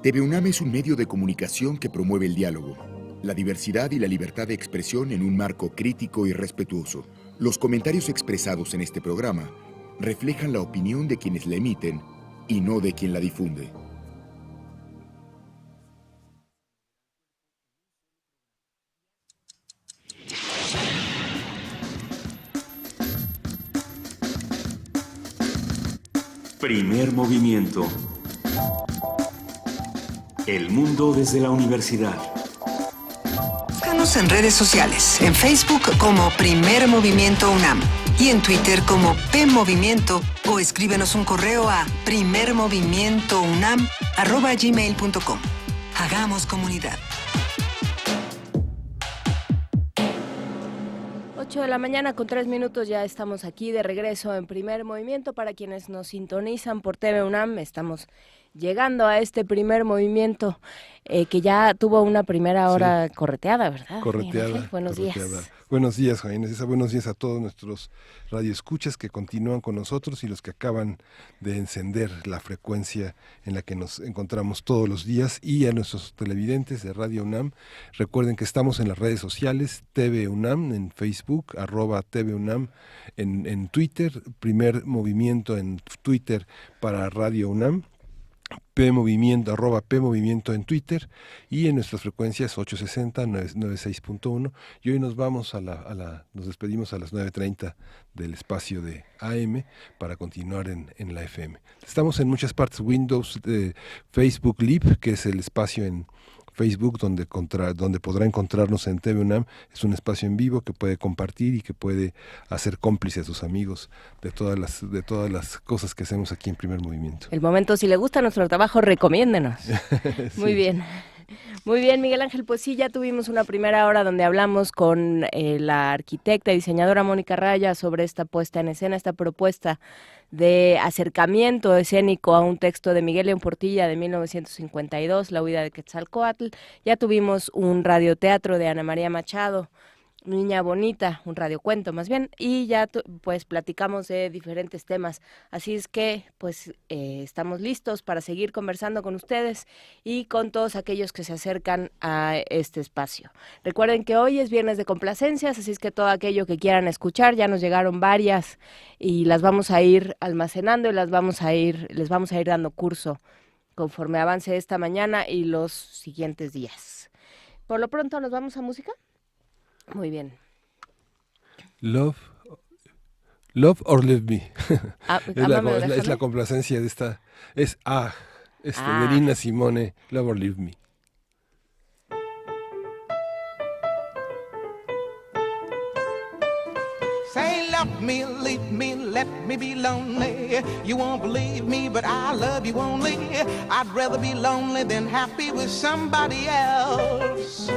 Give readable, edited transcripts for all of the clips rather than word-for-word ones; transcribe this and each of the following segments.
TV UNAM es un medio de comunicación que promueve el diálogo, la diversidad y la libertad de expresión en un marco crítico y respetuoso. Los comentarios expresados en este programa reflejan la opinión de quienes la emiten y no de quien la difunde. Primer movimiento. El mundo desde la universidad. Búscanos en redes sociales, en Facebook como Primer Movimiento UNAM y en Twitter como PMovimiento, o escríbenos un correo a primermovimientounam@gmail.com. Hagamos comunidad. 8 de la mañana con 3 minutos, ya estamos aquí de regreso en Primer Movimiento. Para quienes nos sintonizan por TV UNAM, estamos llegando a este Primer Movimiento que ya tuvo una primera hora correteada, ¿verdad? Correteada. Buenos días. Buenos días, Jaime. Buenos días a todos nuestros radioescuchas que continúan con nosotros y los que acaban de encender la frecuencia en la que nos encontramos todos los días, y a nuestros televidentes de Radio UNAM. Recuerden que estamos en las redes sociales, TV UNAM en Facebook, @TV UNAM en Twitter, Primer Movimiento en Twitter para Radio UNAM, PMovimiento, @PMovimiento en Twitter, y en nuestras frecuencias 860, 96.1. Y hoy nos vamos nos despedimos a las 9:30 del espacio de AM para continuar en la FM. Estamos en muchas partes, Windows, Facebook Live, que es el espacio en Facebook donde podrá encontrarnos en TV UNAM. Es un espacio en vivo que puede compartir y que puede hacer cómplice a sus amigos de todas las cosas que hacemos aquí en Primer Movimiento. El momento, si le gusta nuestro trabajo, recomiéndenos. Sí. Muy bien. Muy bien, Miguel Ángel, pues sí, ya tuvimos una primera hora donde hablamos con la arquitecta y diseñadora Mónica Raya sobre esta puesta en escena, esta propuesta de acercamiento escénico a un texto de Miguel León Portilla de 1952, La huida de Quetzalcóatl. Ya tuvimos un radioteatro de Ana María Machado, Niña Bonita, un radiocuento más bien, y ya pues platicamos de diferentes temas. Así es que pues estamos listos para seguir conversando con ustedes y con todos aquellos que se acercan a este espacio. Recuerden que hoy es viernes de complacencias, así es que todo aquello que quieran escuchar, ya nos llegaron varias y las vamos a ir almacenando y les vamos a ir dando curso conforme avance esta mañana y los siguientes días. Por lo pronto, ¿nos vamos a música? Muy bien. Love or Leave Me. Es la complacencia de esta. Es de Nina Simone, Love or Leave Me. Say love me, leave me, let me be lonely. You won't believe me, but I love you only. I'd rather be lonely than happy with somebody else.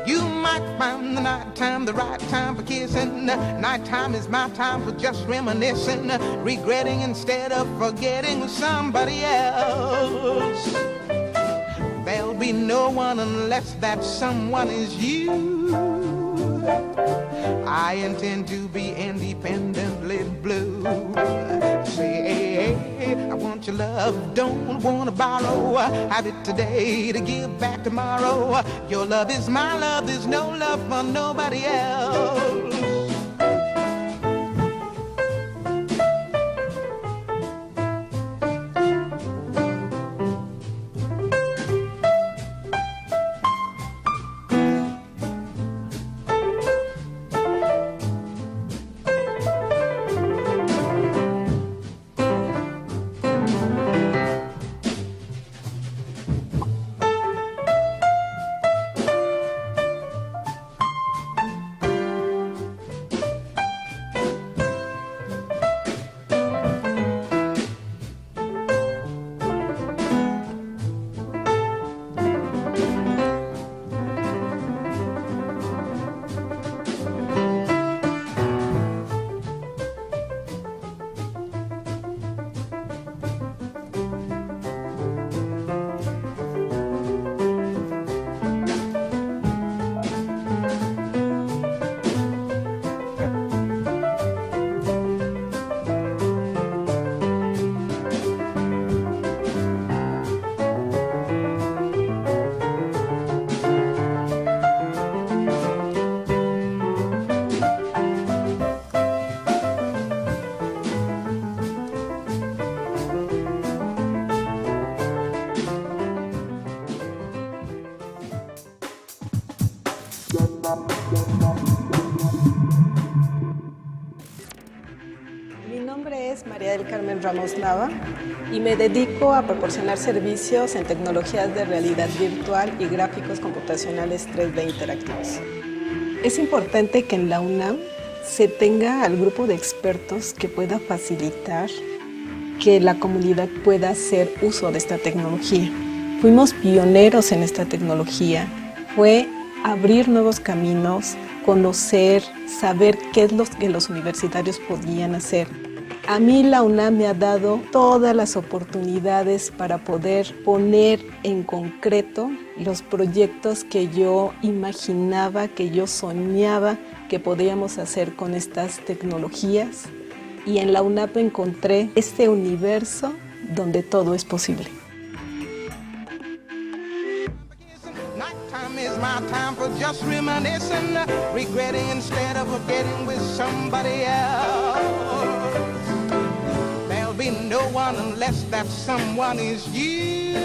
You might find the nighttime the right time for kissing. Nighttime is my time for just reminiscing, regretting instead of forgetting with somebody else. There'll be no one unless that someone is you. I intend to be independently blue. Say, I want your love, don't wanna borrow. Have it today to give back tomorrow. Your love is my love, there's no love for nobody else. nombre es María del Carmen Ramos Nava y me dedico a proporcionar servicios en tecnologías de realidad virtual y gráficos computacionales 3D interactivos. Es importante que en la UNAM se tenga al grupo de expertos que pueda facilitar que la comunidad pueda hacer uso de esta tecnología. Fuimos pioneros en esta tecnología, fue abrir nuevos caminos, conocer, saber qué es lo que los universitarios podían hacer. A mí la UNAM me ha dado todas las oportunidades para poder poner en concreto los proyectos que yo imaginaba, que yo soñaba que podíamos hacer con estas tecnologías. Y en la UNAM encontré este universo donde todo es posible. Nighttime is my time for just reminiscing, regretting instead of forgetting with somebody else. There'll be no one unless that someone is you.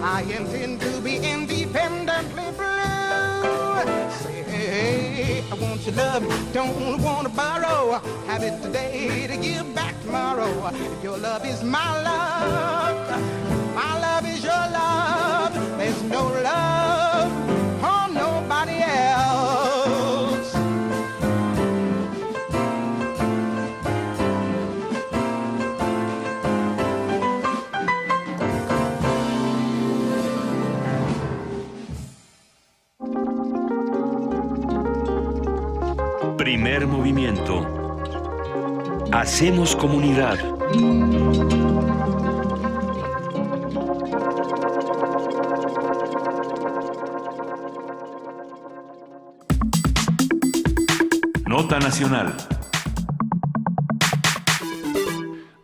I intend to be independently blue. Say, hey, I want your love, don't want to borrow. Have it today to give back tomorrow. Your love is my love. My love is your love. There's no love for nobody else. Primer movimiento. Hacemos comunidad. Nota nacional.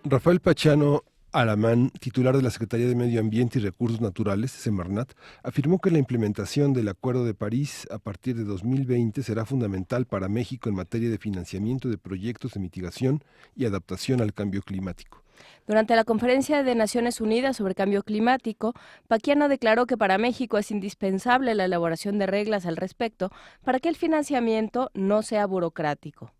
Rafael Pachano Alamán, titular de la Secretaría de Medio Ambiente y Recursos Naturales, Semarnat, afirmó que la implementación del Acuerdo de París a partir de 2020 será fundamental para México en materia de financiamiento de proyectos de mitigación y adaptación al cambio climático. Durante la Conferencia de Naciones Unidas sobre Cambio Climático, Paquiano declaró que para México es indispensable la elaboración de reglas al respecto para que el financiamiento no sea burocrático.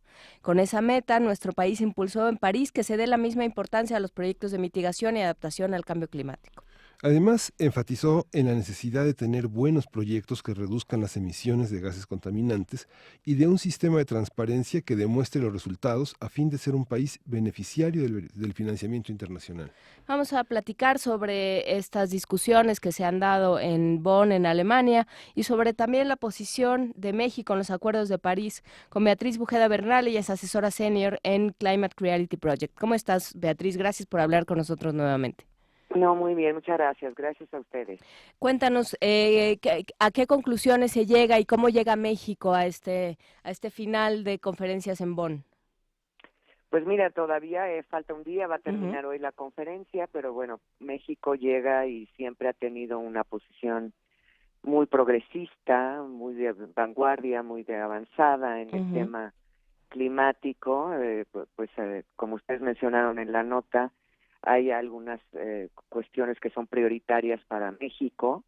Con esa meta, nuestro país impulsó en París que se dé la misma importancia a los proyectos de mitigación y adaptación al cambio climático. Además, enfatizó en la necesidad de tener buenos proyectos que reduzcan las emisiones de gases contaminantes y de un sistema de transparencia que demuestre los resultados a fin de ser un país beneficiario del financiamiento internacional. Vamos a platicar sobre estas discusiones que se han dado en Bonn, en Alemania, y sobre también la posición de México en los acuerdos de París con Beatriz Bujeda Bernal. Ella es asesora senior en Climate Reality Project. ¿Cómo estás, Beatriz? Gracias por hablar con nosotros nuevamente. No, muy bien, muchas gracias. Gracias a ustedes. Cuéntanos a qué conclusiones se llega y cómo llega México a este final de conferencias en Bonn. Pues mira, todavía falta un día, va a terminar hoy la conferencia, pero bueno, México llega y siempre ha tenido una posición muy progresista, muy de vanguardia, muy de avanzada en el tema climático. Como ustedes mencionaron en la nota, hay algunas cuestiones que son prioritarias para México.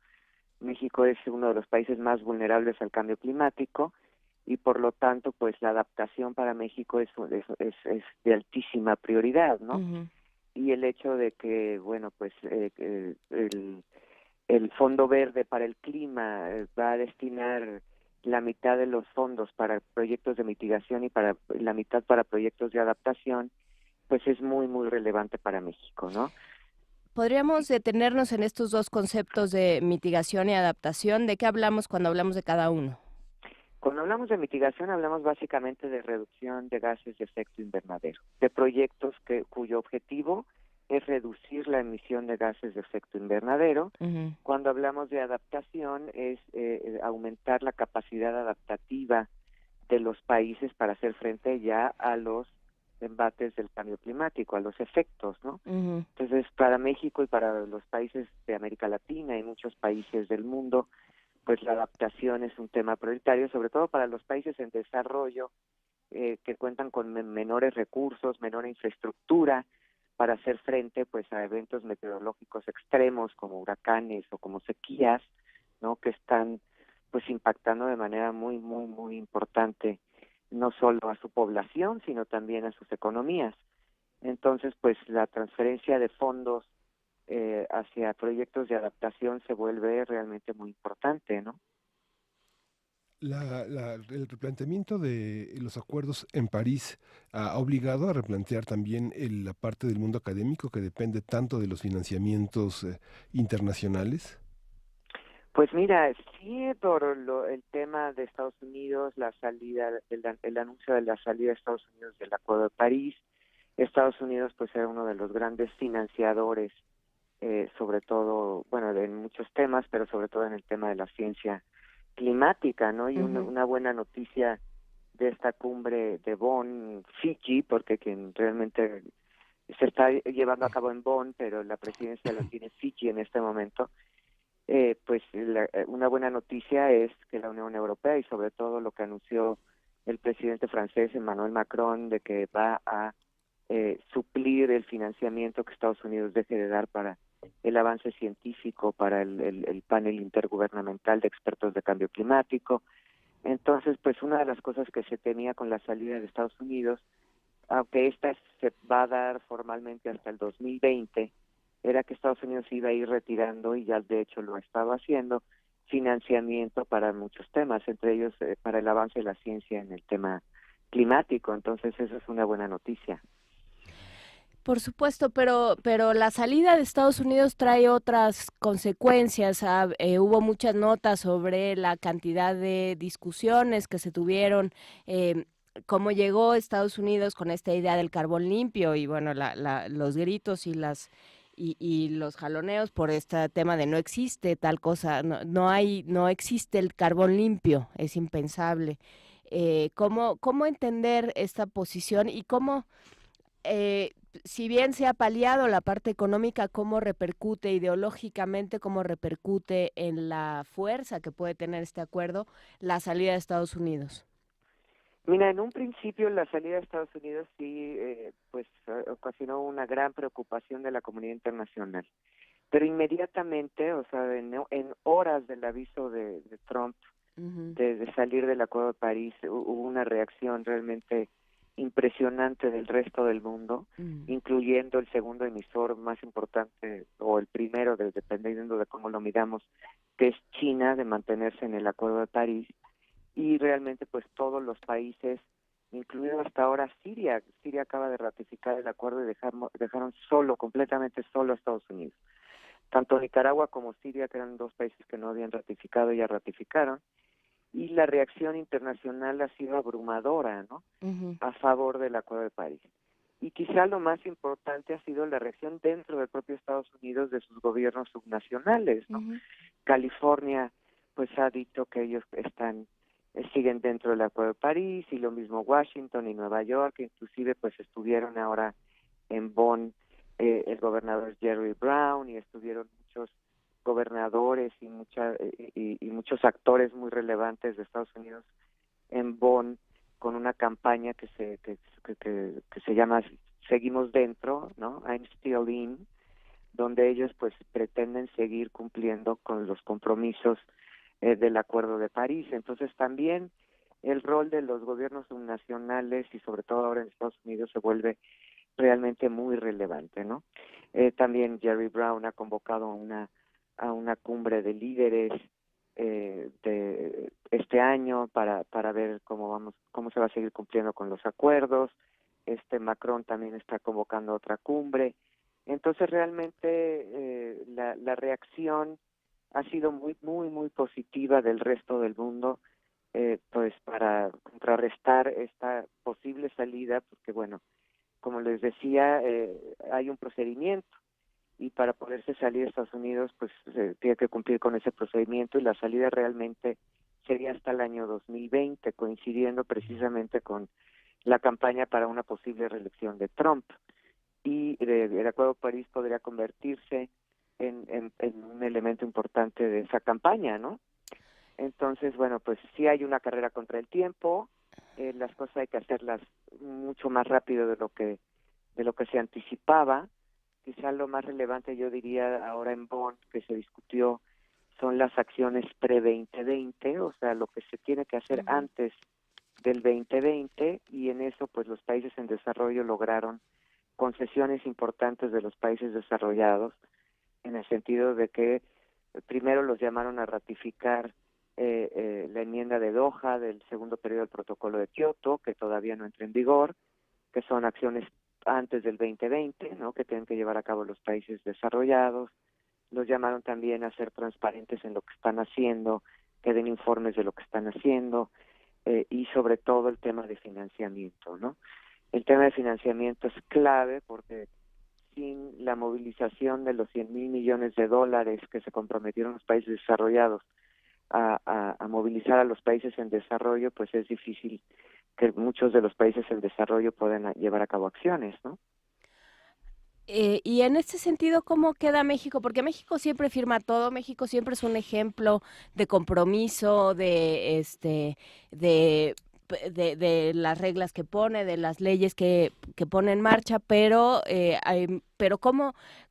México es uno de los países más vulnerables al cambio climático y por lo tanto, pues la adaptación para México es de altísima prioridad, ¿no? Y el hecho de que, bueno, pues el Fondo Verde para el Clima va a destinar la mitad de los fondos para proyectos de mitigación y para la mitad para proyectos de adaptación, pues es muy, muy relevante para México, ¿no? ¿Podríamos detenernos en estos dos conceptos de mitigación y adaptación? ¿De qué hablamos cuando hablamos de cada uno? Cuando hablamos de mitigación, hablamos básicamente de reducción de gases de efecto invernadero, de proyectos cuyo objetivo es reducir la emisión de gases de efecto invernadero. Cuando hablamos de adaptación, es aumentar la capacidad adaptativa de los países para hacer frente ya a los embates del cambio climático, a los efectos, ¿no? Entonces, para México y para los países de América Latina y muchos países del mundo, pues la adaptación es un tema prioritario, sobre todo para los países en desarrollo que cuentan con menores recursos, menor infraestructura para hacer frente, pues, a eventos meteorológicos extremos como huracanes o como sequías, ¿no? Que están, pues, impactando de manera muy, muy, muy importante no solo a su población, sino también a sus economías. Entonces, pues la transferencia de fondos hacia proyectos de adaptación se vuelve realmente muy importante, ¿no? El replanteamiento de los acuerdos en París ha obligado a replantear también la parte del mundo académico que depende tanto de los financiamientos internacionales. Pues mira, sí, por el tema de Estados Unidos, la salida, el anuncio de la salida de Estados Unidos del Acuerdo de París. Estados Unidos pues era uno de los grandes financiadores, sobre todo, bueno, en muchos temas, pero sobre todo en el tema de la ciencia climática, ¿no? Y una buena noticia de esta cumbre de Bonn, Fiji, porque quien realmente se está llevando a cabo en Bonn, pero la presidencia la tiene Fiji en este momento. Pues una buena noticia es que la Unión Europea y sobre todo lo que anunció el presidente francés Emmanuel Macron de que va a suplir el financiamiento que Estados Unidos deje de dar para el avance científico, para el panel intergubernamental de expertos de cambio climático. Entonces, pues una de las cosas que se temía con la salida de Estados Unidos, aunque esta se va a dar formalmente hasta el 2020, era que Estados Unidos iba a ir retirando, y ya de hecho lo ha estado haciendo, financiamiento para muchos temas, entre ellos para el avance de la ciencia en el tema climático. Entonces eso es una buena noticia. Por supuesto, pero la salida de Estados Unidos trae otras consecuencias. Hubo muchas notas sobre la cantidad de discusiones que se tuvieron, cómo llegó Estados Unidos con esta idea del carbón limpio y bueno, los gritos y los jaloneos por este tema de no existe tal cosa, no existe el carbón limpio, es impensable. ¿Cómo entender esta posición y cómo si bien se ha paliado la parte económica, cómo repercute ideológicamente, cómo repercute en la fuerza que puede tener este acuerdo la salida de Estados Unidos? Mira, en un principio la salida de Estados Unidos sí, ocasionó una gran preocupación de la comunidad internacional. Pero inmediatamente, o sea, en horas del aviso de Trump de salir del Acuerdo de París, hubo una reacción realmente impresionante del resto del mundo, incluyendo el segundo emisor más importante, o el primero, dependiendo de cómo lo miramos, que es China, de mantenerse en el Acuerdo de París, y realmente pues todos los países, incluido hasta ahora Siria acaba de ratificar el acuerdo y dejaron completamente solo a Estados Unidos. Tanto Nicaragua como Siria, que eran dos países que no habían ratificado, ya ratificaron, y la reacción internacional ha sido abrumadora, ¿no? A favor del Acuerdo de París. Y quizá lo más importante ha sido la reacción dentro del propio Estados Unidos de sus gobiernos subnacionales, ¿no? California, pues ha dicho que ellos siguen dentro del Acuerdo de París, y lo mismo Washington y Nueva York, que inclusive pues estuvieron ahora en Bonn el gobernador Jerry Brown, y estuvieron muchos gobernadores y muchos actores muy relevantes de Estados Unidos en Bonn con una campaña que se llama Seguimos Dentro, ¿no? I'm Still In, donde ellos pues pretenden seguir cumpliendo con los compromisos del Acuerdo de París. Entonces también el rol de los gobiernos subnacionales y sobre todo ahora en Estados Unidos se vuelve realmente muy relevante, ¿no? También Jerry Brown ha convocado a una cumbre de líderes de este año para ver cómo se va a seguir cumpliendo con los acuerdos. Macron también está convocando otra cumbre. Entonces realmente la reacción ha sido muy muy muy positiva del resto del mundo, pues para contrarrestar esta posible salida, porque bueno, como les decía, hay un procedimiento, y para poderse salir de Estados Unidos pues se tiene que cumplir con ese procedimiento, y la salida realmente sería hasta el año 2020, coincidiendo precisamente con la campaña para una posible reelección de Trump. Y el Acuerdo de París podría convertirse en un elemento importante de esa campaña, ¿no? Entonces, bueno, pues sí hay una carrera contra el tiempo, las cosas hay que hacerlas mucho más rápido de lo que se anticipaba. Quizá lo más relevante, yo diría, ahora en Bonn, que se discutió, son las acciones pre-2020, o sea, lo que se tiene que hacer antes del 2020, y en eso pues los países en desarrollo lograron concesiones importantes de los países desarrollados, en el sentido de que primero los llamaron a ratificar la enmienda de Doha del segundo periodo del protocolo de Kioto, que todavía no entra en vigor, que son acciones antes del 2020, ¿no?, que tienen que llevar a cabo los países desarrollados. Los llamaron también a ser transparentes en lo que están haciendo, que den informes de lo que están haciendo, y sobre todo el tema de financiamiento, ¿no? El tema de financiamiento es clave porque sin la movilización de los $100,000 millones que se comprometieron los países desarrollados a movilizar a los países en desarrollo, pues es difícil que muchos de los países en desarrollo puedan llevar a cabo acciones, ¿no? Y en este sentido, ¿cómo queda México? Porque México siempre firma todo, México siempre es un ejemplo de compromiso, de las reglas que pone, de las leyes que pone en marcha, pero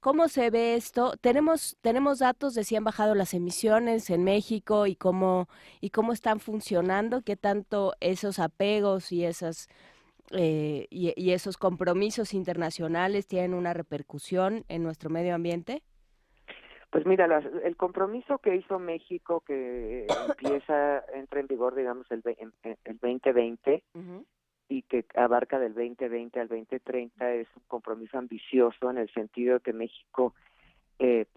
¿cómo se ve esto? Tenemos datos de si han bajado las emisiones en México y cómo están funcionando, qué tanto esos apegos y esas y esos compromisos internacionales tienen una repercusión en nuestro medio ambiente. Pues mira, el compromiso que hizo México, que entra en vigor, digamos, el 2020, Uh-huh. y que abarca del 2020 al 2030, es un compromiso ambicioso en el sentido de que México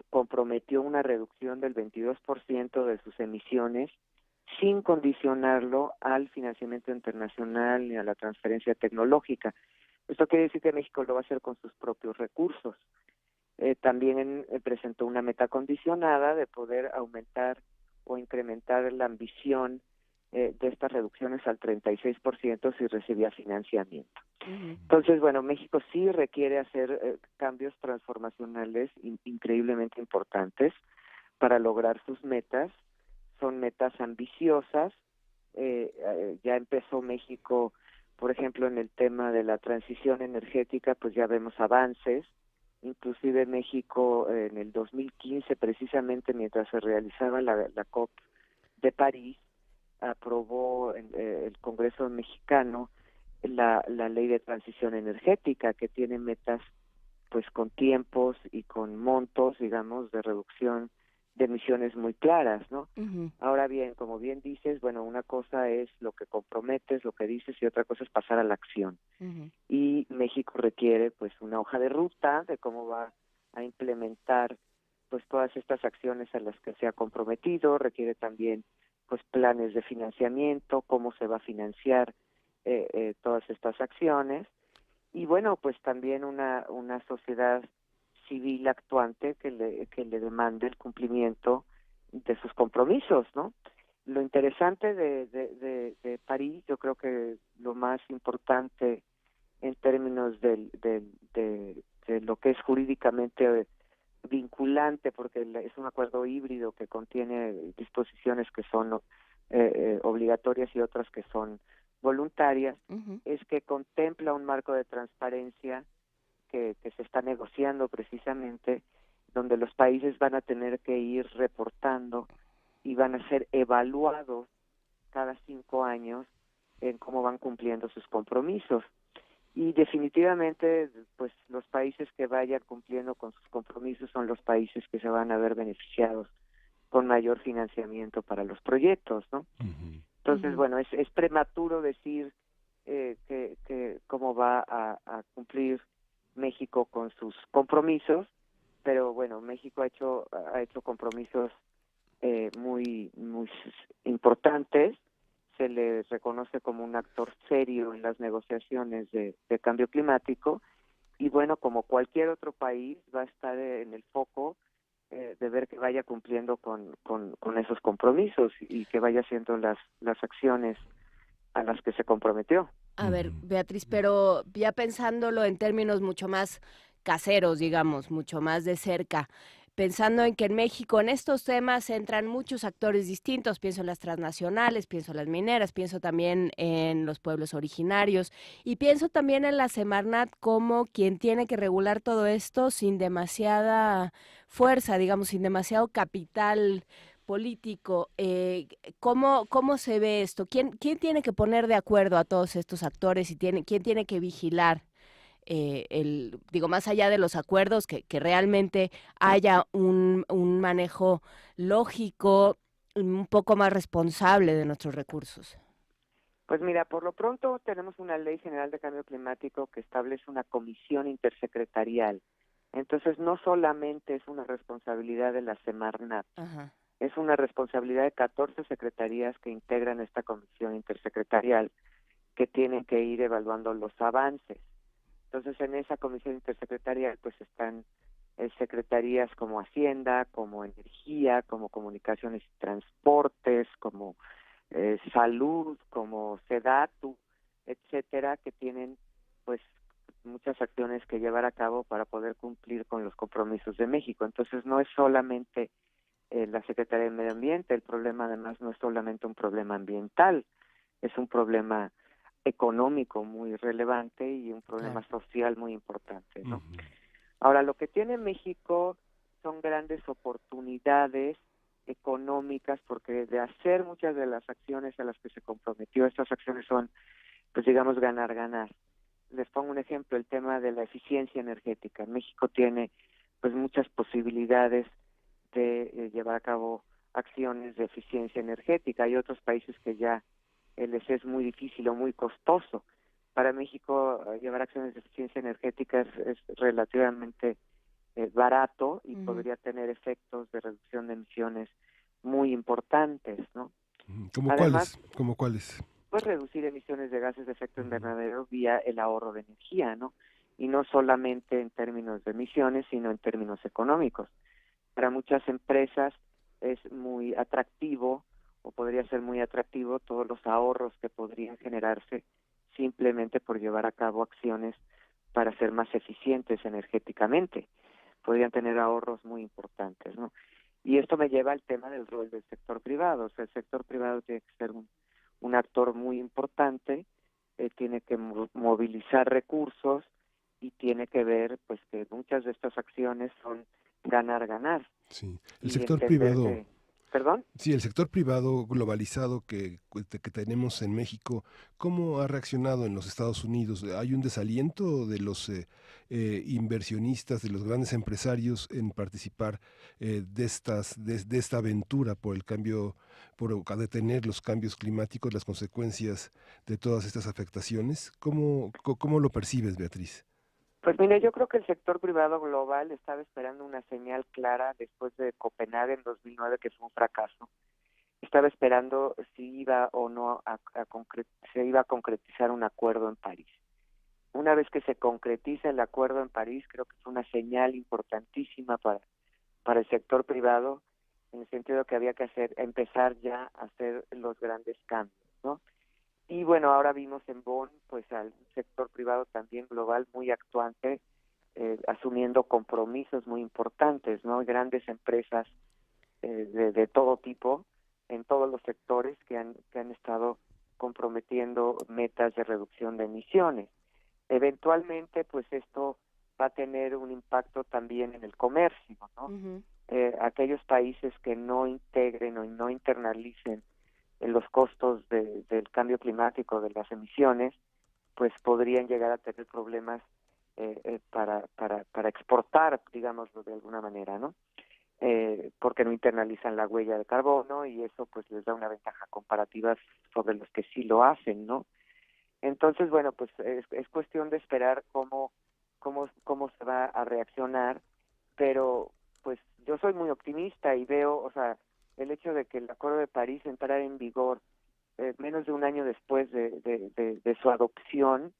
comprometió una reducción del 22% de sus emisiones sin condicionarlo al financiamiento internacional ni a la transferencia tecnológica. Esto quiere decir que México lo va a hacer con sus propios recursos. También presentó una meta condicionada de poder aumentar o incrementar la ambición de estas reducciones al 36% si recibía financiamiento. Uh-huh. Entonces, bueno, México sí requiere hacer cambios transformacionales increíblemente importantes para lograr sus metas. Son metas ambiciosas. Ya empezó México, por ejemplo, en el tema de la transición energética, pues ya vemos avances. Inclusive México en el 2015, precisamente mientras se realizaba la COP de París, aprobó el Congreso mexicano la ley de transición energética, que tiene metas pues con tiempos y con montos, digamos, de reducción de emisiones muy claras, ¿no? Uh-huh. Ahora bien, como bien dices, bueno, una cosa es lo que comprometes, lo que dices, y otra cosa es pasar a la acción. Uh-huh. Y México requiere pues una hoja de ruta de cómo va a implementar pues todas estas acciones a las que se ha comprometido. Requiere también pues planes de financiamiento, cómo se va a financiar todas estas acciones, y bueno, pues también una sociedad civil actuante que le demande el cumplimiento de sus compromisos, ¿no? Lo interesante de París, yo creo que lo más importante en términos de lo que es jurídicamente vinculante, porque es un acuerdo híbrido que contiene disposiciones que son obligatorias y otras que son voluntarias, Uh-huh. es que contempla un marco de transparencia que se está negociando precisamente, donde los países van a tener que ir reportando y van a ser evaluados cada 5 años en cómo van cumpliendo sus compromisos. Y definitivamente, pues los países que vayan cumpliendo con sus compromisos son los países que se van a ver beneficiados con mayor financiamiento para los proyectos, ¿no? Uh-huh. Entonces, Uh-huh. bueno, es prematuro decir que cómo va a cumplir México con sus compromisos, pero bueno, México ha hecho compromisos muy importantes. Se le reconoce como un actor serio en las negociaciones de cambio climático, y bueno, como cualquier otro país, va a estar en el foco de ver que vaya cumpliendo con esos compromisos y que vaya haciendo las acciones a las que se comprometió. A ver, Beatriz, pero ya pensándolo en términos mucho más caseros, digamos, mucho más de cerca, pensando en que en México en estos temas entran muchos actores distintos, pienso en las transnacionales, pienso en las mineras, pienso también en los pueblos originarios y pienso también en la Semarnat como quien tiene que regular todo esto sin demasiada fuerza, digamos, sin demasiado capital político, ¿cómo se ve esto? ¿Quién tiene que poner de acuerdo a todos estos actores y quién tiene que vigilar? Digo, más allá de los acuerdos, que realmente haya un manejo lógico, un poco más responsable de nuestros recursos. Pues mira, por lo pronto tenemos una Ley General de Cambio Climático que establece una comisión intersecretarial. Entonces, no solamente es una responsabilidad de la Semarnat, Ajá. es una responsabilidad de 14 secretarías que integran esta comisión intersecretarial que tienen que ir evaluando los avances. Entonces, en esa comisión intersecretarial pues están secretarías como Hacienda, como Energía, como Comunicaciones y Transportes, como Salud, como SEDATU, etcétera, que tienen pues muchas acciones que llevar a cabo para poder cumplir con los compromisos de México. Entonces, no es solamente la Secretaría de Medio Ambiente, el problema además no es solamente un problema ambiental, es un problema económico muy relevante y un problema social muy importante, ¿no? Uh-huh. Ahora, lo que tiene México son grandes oportunidades económicas, porque de hacer muchas de las acciones a las que se comprometió, estas acciones son, pues digamos, ganar. Les pongo un ejemplo, el tema de la eficiencia energética. México tiene pues muchas posibilidades de llevar a cabo acciones de eficiencia energética. Hay otros países que ya les es muy difícil o muy costoso. Para México llevar acciones de eficiencia energética es relativamente barato y podría tener efectos de reducción de emisiones muy importantes, ¿no? Además, ¿Cómo cuáles? Pues reducir emisiones de gases de efecto invernadero vía el ahorro de energía, ¿no? Y no solamente en términos de emisiones, sino en términos económicos. Para muchas empresas es muy atractivo, o podría ser muy atractivo, todos los ahorros que podrían generarse simplemente por llevar a cabo acciones para ser más eficientes energéticamente. Podrían tener ahorros muy importantes, ¿no? Y esto me lleva al tema del rol del sector privado. O sea, el sector privado tiene que ser un actor muy importante, tiene que movilizar recursos y tiene que ver pues que muchas de estas acciones son ganar. Sí, el sector privado. ¿Perdón? Sí, el sector privado globalizado que tenemos en México, ¿cómo ha reaccionado en los Estados Unidos? ¿Hay un desaliento de los inversionistas, de los grandes empresarios en participar de esta aventura por el cambio, por detener los cambios climáticos, las consecuencias de todas estas afectaciones? ¿Cómo lo percibes, Beatriz? Pues mire, yo creo que el sector privado global estaba esperando una señal clara después de Copenhague en 2009, que fue un fracaso. Estaba esperando si iba o no se iba a concretizar un acuerdo en París. Una vez que se concretiza el acuerdo en París, creo que es una señal importantísima para el sector privado, en el sentido que había que empezar ya a hacer los grandes cambios, ¿no? Y bueno, ahora vimos en Bonn pues al sector privado también global muy actuante, asumiendo compromisos muy importantes, ¿no? Grandes empresas de todo tipo, en todos los sectores que han estado comprometiendo metas de reducción de emisiones. Eventualmente, pues esto va a tener un impacto también en el comercio, ¿no? Uh-huh. Aquellos países que no integren o no internalicen en los costos del cambio climático, de las emisiones, pues podrían llegar a tener problemas para exportar, digámoslo de alguna manera, ¿no? Porque no internalizan la huella de carbono y eso pues les da una ventaja comparativa sobre los que sí lo hacen, ¿no? Entonces, bueno, pues es cuestión de esperar cómo se va a reaccionar, pero pues yo soy muy optimista y veo, o sea, el hecho de que el Acuerdo de París entrara en vigor menos de un año después de su adopción,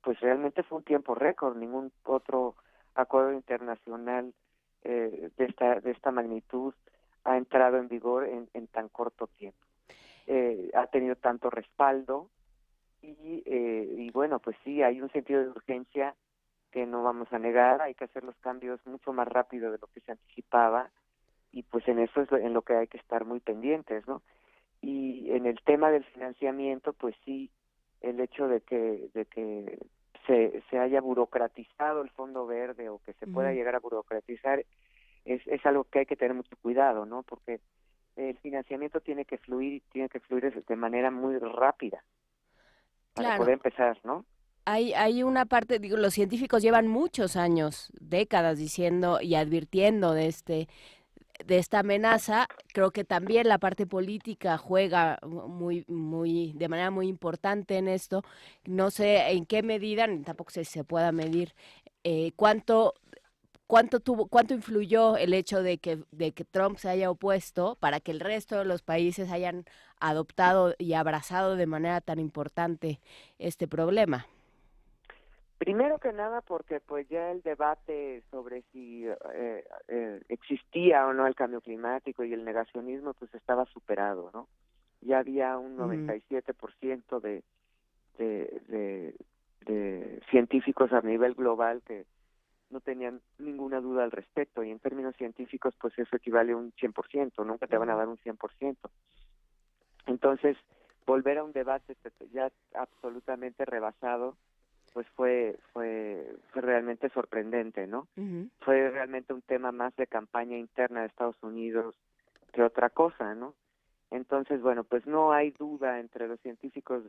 pues realmente fue un tiempo récord. Ningún otro acuerdo internacional de esta magnitud ha entrado en vigor en tan corto tiempo. Ha tenido tanto respaldo y bueno, pues sí, hay un sentido de urgencia que no vamos a negar. Hay que hacer los cambios mucho más rápido de lo que se anticipaba, y pues en eso es en lo que hay que estar muy pendientes, ¿no? Y en el tema del financiamiento, pues sí, el hecho de que se haya burocratizado el Fondo Verde, o que se pueda llegar a burocratizar, es algo que hay que tener mucho cuidado, ¿no? Porque el financiamiento tiene que fluir de manera muy rápida para Claro. poder empezar, ¿no? Hay una parte, digo, los científicos llevan muchos años, décadas diciendo y advirtiendo de esta amenaza. Creo que también la parte política juega de manera muy importante en esto. No sé en qué medida, ni tampoco sé si se pueda medir cuánto influyó el hecho de que Trump se haya opuesto para que el resto de los países hayan adoptado y abrazado de manera tan importante este problema. Primero que nada porque pues ya el debate sobre si existía o no el cambio climático y el negacionismo pues estaba superado, ¿no? Ya había un 97% de científicos a nivel global que no tenían ninguna duda al respecto, y en términos científicos pues eso equivale a un 100%, nunca te van a dar un 100%. Entonces, volver a un debate ya absolutamente rebasado pues fue realmente sorprendente, ¿no? Uh-huh. Fue realmente un tema más de campaña interna de Estados Unidos que otra cosa, ¿no? Entonces, bueno, pues no hay duda entre los científicos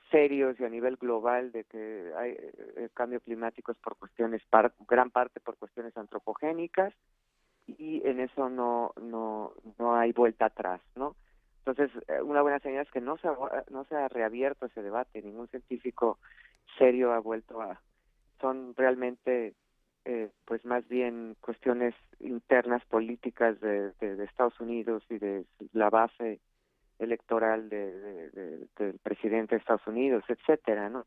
serios y a nivel global de que hay el cambio climático es por cuestiones, gran parte por cuestiones antropogénicas, y en eso no hay vuelta atrás, ¿no? Entonces, una buena señal es que no se ha reabierto ese debate, ningún científico serio ha vuelto son realmente pues más bien cuestiones internas políticas de Estados Unidos y de la base electoral del presidente de Estados Unidos, etcétera, ¿no?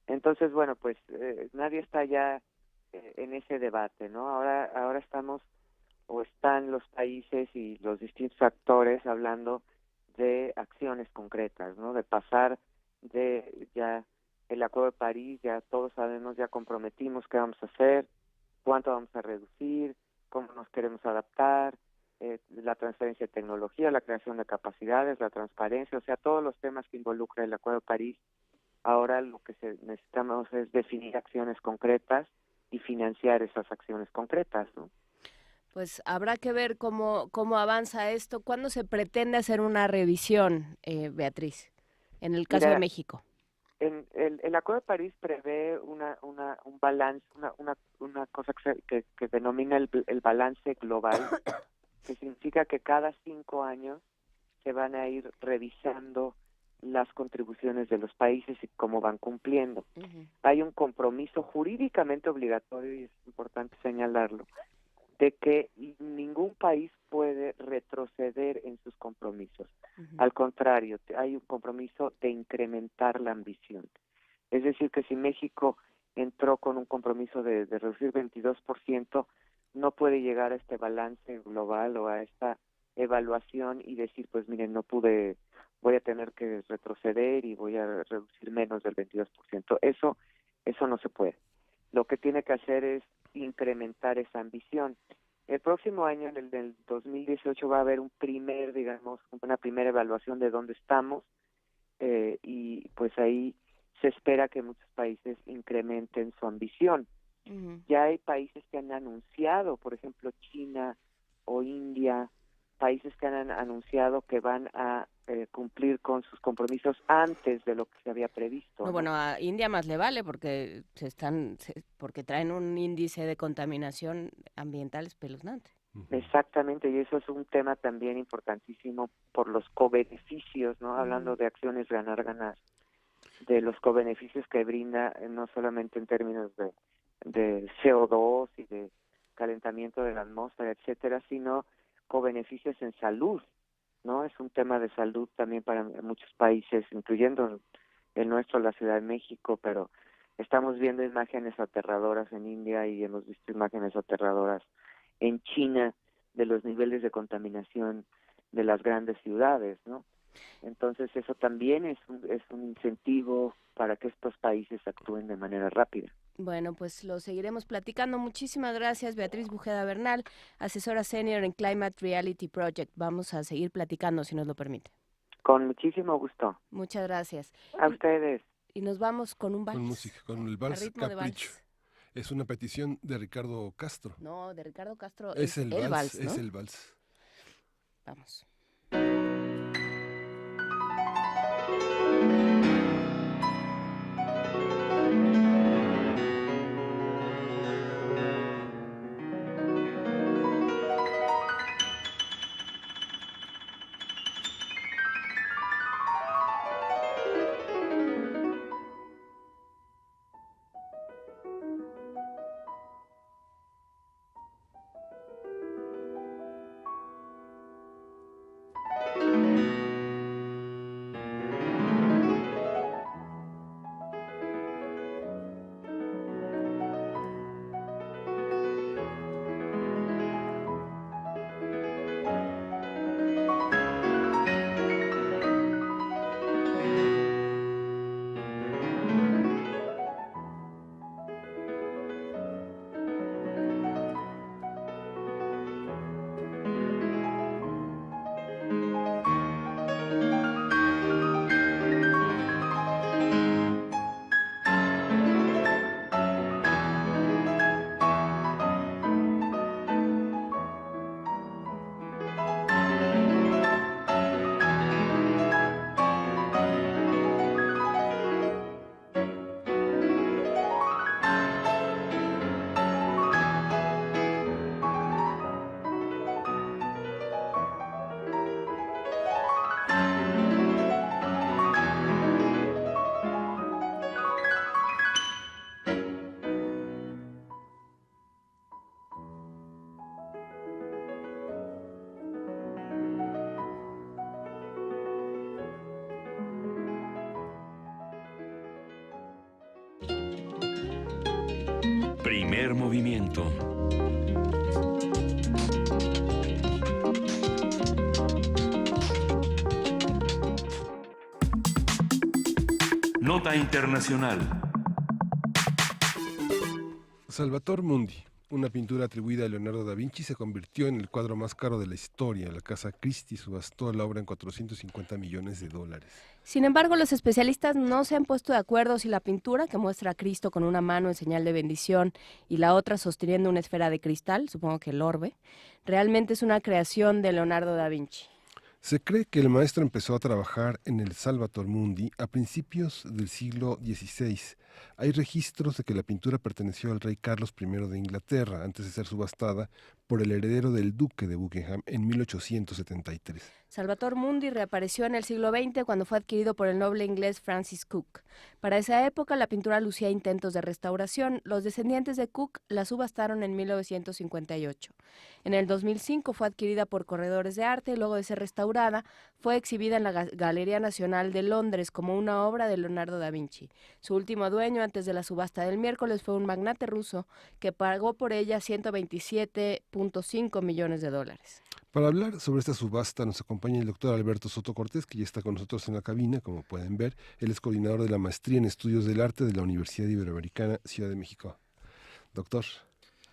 Entonces, bueno, pues nadie está ya en ese debate, ¿no? Ahora están los países y los distintos actores hablando de acciones concretas, ¿no? De pasar de ya el Acuerdo de París, ya todos sabemos, ya comprometimos qué vamos a hacer, cuánto vamos a reducir, cómo nos queremos adaptar, la transferencia de tecnología, la creación de capacidades, la transparencia, o sea, todos los temas que involucra el Acuerdo de París. Ahora lo que necesitamos es definir acciones concretas y financiar esas acciones concretas, ¿no? Pues habrá que ver cómo avanza esto. ¿Cuándo se pretende hacer una revisión, Beatriz, en el caso de México? El Acuerdo de París prevé un balance, una cosa que denomina el balance global, que significa que cada 5 años se van a ir revisando las contribuciones de los países y cómo van cumpliendo. Uh-huh. Hay un compromiso jurídicamente obligatorio, y es importante señalarlo, de que ningún país puede retroceder en sus compromisos. Uh-huh. Al contrario, hay un compromiso de incrementar la ambición. Es decir, que si México entró con un compromiso de reducir 22%, no puede llegar a este balance global o a esta evaluación y decir, pues miren, no pude, voy a tener que retroceder y voy a reducir menos del 22%. Eso no se puede. Lo que tiene que hacer es incrementar esa ambición. El próximo año, en el del 2018, va a haber una primera evaluación de dónde estamos, y pues ahí se espera que muchos países incrementen su ambición. Uh-huh. Ya hay países que han anunciado, por ejemplo, China o India, países que han anunciado que van a cumplir con sus compromisos antes de lo que se había previsto. No, bueno, a India más le vale porque porque traen un índice de contaminación ambiental espeluznante. Exactamente, y eso es un tema también importantísimo por los cobeneficios, ¿no? Uh-huh. Hablando de acciones ganar-ganar, de los cobeneficios que brinda, no solamente en términos de CO2 y de calentamiento de la atmósfera, etcétera, sino cobeneficios en salud, ¿no? Es un tema de salud también para muchos países, incluyendo el nuestro, la Ciudad de México, pero estamos viendo imágenes aterradoras en India y hemos visto imágenes aterradoras en China de los niveles de contaminación de las grandes ciudades, ¿no? Entonces eso también es un incentivo para que estos países actúen de manera rápida. Bueno, pues lo seguiremos platicando. Muchísimas gracias, Beatriz Bujeda Bernal, asesora senior en Climate Reality Project. Vamos a seguir platicando, si nos lo permite. Con muchísimo gusto. Muchas gracias. A ustedes. Y nos vamos con un vals. Con música, con el vals Capricho. Es una petición de Ricardo Castro. No, de Ricardo Castro es el vals, ¿no? Es el vals. Vamos. Primer movimiento. Nota internacional. Salvator Mundi, una pintura atribuida a Leonardo da Vinci, se convirtió en el cuadro más caro de la historia. La casa Christie subastó la obra en $450 millones. Sin embargo, los especialistas no se han puesto de acuerdo si la pintura, que muestra a Cristo con una mano en señal de bendición y la otra sosteniendo una esfera de cristal, supongo que el orbe, realmente es una creación de Leonardo da Vinci. Se cree que el maestro empezó a trabajar en el Salvator Mundi a principios del siglo XVI. Hay registros de que la pintura perteneció al rey Carlos I de Inglaterra antes de ser subastada por el heredero del duque de Buckingham en 1873. Salvator Mundi reapareció en el siglo XX cuando fue adquirido por el noble inglés Francis Cook. Para esa época la pintura lucía intentos de restauración. Los descendientes de Cook la subastaron en 1958. En el 2005 fue adquirida por corredores de arte y luego de ser restaurada fue exhibida en la Galería Nacional de Londres como una obra de Leonardo da Vinci. Su último dueño antes de la subasta del miércoles fue un magnate ruso que pagó por ella $127.5 millones. Para hablar sobre esta subasta nos acompaña el doctor Alberto Soto Cortés, que ya está con nosotros en la cabina, como pueden ver. Él es coordinador de la Maestría en Estudios del Arte de la Universidad Iberoamericana, Ciudad de México. Doctor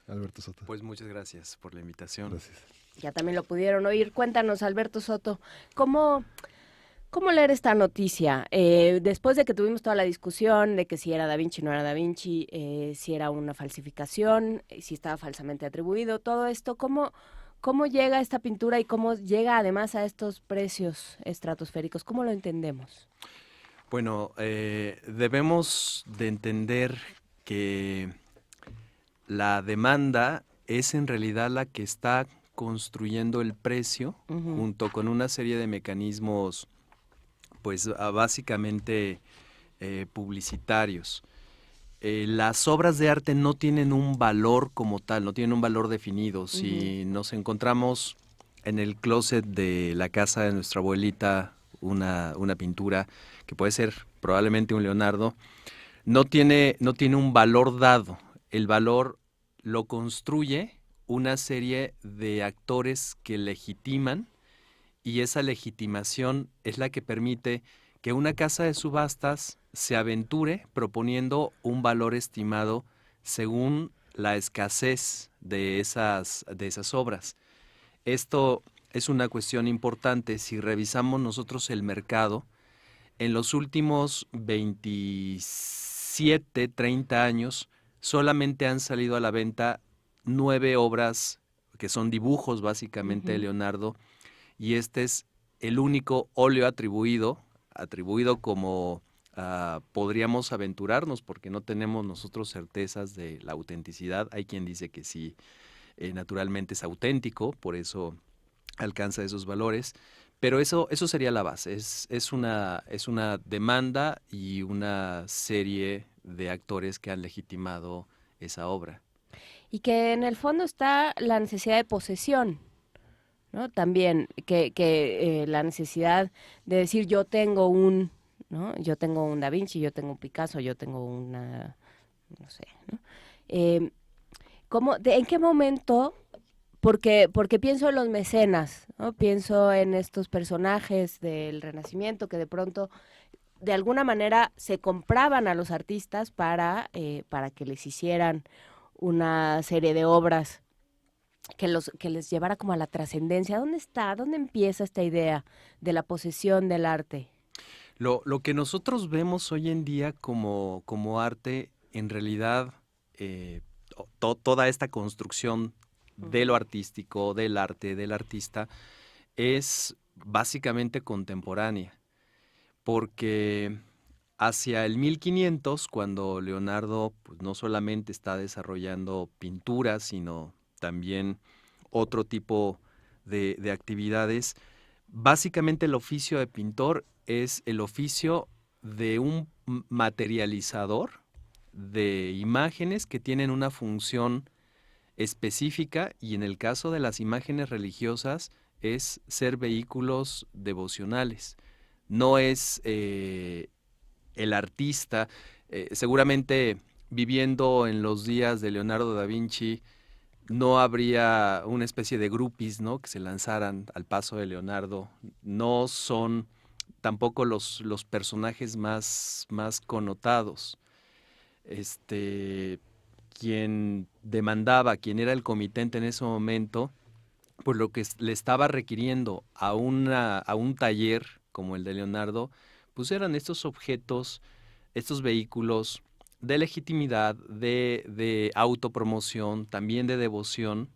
Alberto Soto. Pues muchas gracias por la invitación. Gracias. Ya también lo pudieron oír. Cuéntanos, Alberto Soto, ¿cómo leer esta noticia? Después de que tuvimos toda la discusión de que si era Da Vinci o no era Da Vinci, si era una falsificación, si estaba falsamente atribuido, todo esto, ¿cómo llega esta pintura y cómo llega además a estos precios estratosféricos? ¿Cómo lo entendemos? Bueno, debemos de entender que la demanda es en realidad la que está construyendo el precio, junto con una serie de mecanismos, pues básicamente publicitarios. Las obras de arte no tienen un valor como tal, no tienen un valor definido. Si nos encontramos en el closet de la casa de nuestra abuelita una pintura que puede ser probablemente un Leonardo, no tiene un valor dado. El valor lo construye una serie de actores que legitiman, y esa legitimación es la que permite que una casa de subastas se aventure proponiendo un valor estimado según la escasez de esas obras. Esto es una cuestión importante. Si revisamos nosotros el mercado, en los últimos 27, 30 años, solamente han salido a la venta 9 obras que son dibujos básicamente de Leonardo, y este es el único óleo atribuido como podríamos aventurarnos, porque no tenemos nosotros certezas de la autenticidad. Hay quien dice que sí, naturalmente es auténtico, por eso alcanza esos valores, pero eso sería la base, es una demanda y una serie de actores que han legitimado esa obra. Y que en el fondo está la necesidad de posesión, ¿no? También que la necesidad de decir yo tengo un, ¿no? Yo tengo un Da Vinci, yo tengo un Picasso, yo tengo una, no sé, ¿no? ¿En qué momento? Porque pienso en los mecenas, ¿no? Pienso en estos personajes del Renacimiento que de pronto, de alguna manera, se compraban a los artistas para que les hicieran una serie de obras que les llevara como a la trascendencia. ¿Dónde empieza esta idea de la posesión del arte? Lo que nosotros vemos hoy en día como arte, en realidad, toda esta construcción de lo artístico, del arte, del artista, es básicamente contemporánea, porque hacia el 1500, cuando Leonardo pues, no solamente está desarrollando pinturas, sino también otro tipo de actividades, básicamente el oficio de pintor es el oficio de un materializador de imágenes que tienen una función específica, y en el caso de las imágenes religiosas es ser vehículos devocionales. No es el artista, seguramente viviendo en los días de Leonardo da Vinci, no habría una especie de groupies, ¿no?, que se lanzaran al paso de Leonardo. No son tampoco los personajes más connotados. Quien demandaba, quien era el comitente en ese momento, pues lo que le estaba requiriendo a un taller como el de Leonardo, pues eran estos objetos, estos vehículos de legitimidad, de autopromoción, también de devoción,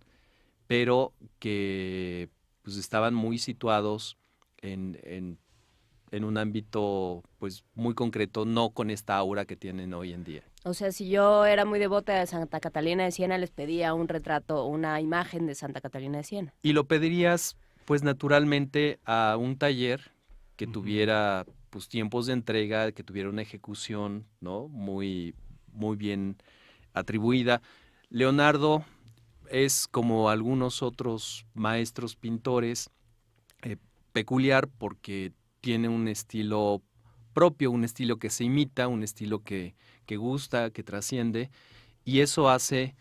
pero que pues estaban muy situados en un ámbito pues muy concreto, no con esta aura que tienen hoy en día. O sea, si yo era muy devota de Santa Catalina de Siena, les pedía un retrato, una imagen de Santa Catalina de Siena. Y lo pedirías pues naturalmente a un taller que tuviera pues tiempos de entrega, que tuviera una ejecución, ¿no?, muy bien atribuida. Leonardo es, como algunos otros maestros pintores, peculiar porque tiene un estilo propio, un estilo que se imita, un estilo que gusta, que trasciende, y eso hace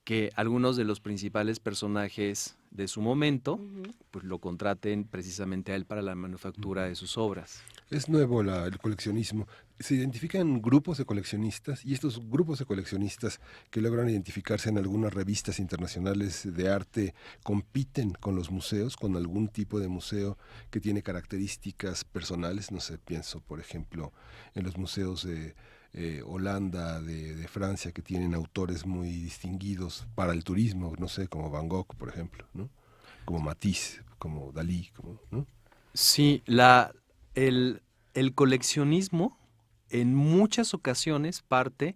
que algunos de los principales personajes de su momento pues lo contraten precisamente a él para la manufactura de sus obras. Es nuevo el coleccionismo. Se identifican grupos de coleccionistas, y estos grupos de coleccionistas que logran identificarse en algunas revistas internacionales de arte compiten con los museos, con algún tipo de museo que tiene características personales. No sé, pienso por ejemplo en los museos de Holanda, de Francia, que tienen autores muy distinguidos para el turismo, no sé, como Van Gogh, por ejemplo, ¿no?, como Matisse, como Dalí, ¿no? Sí, el coleccionismo en muchas ocasiones parte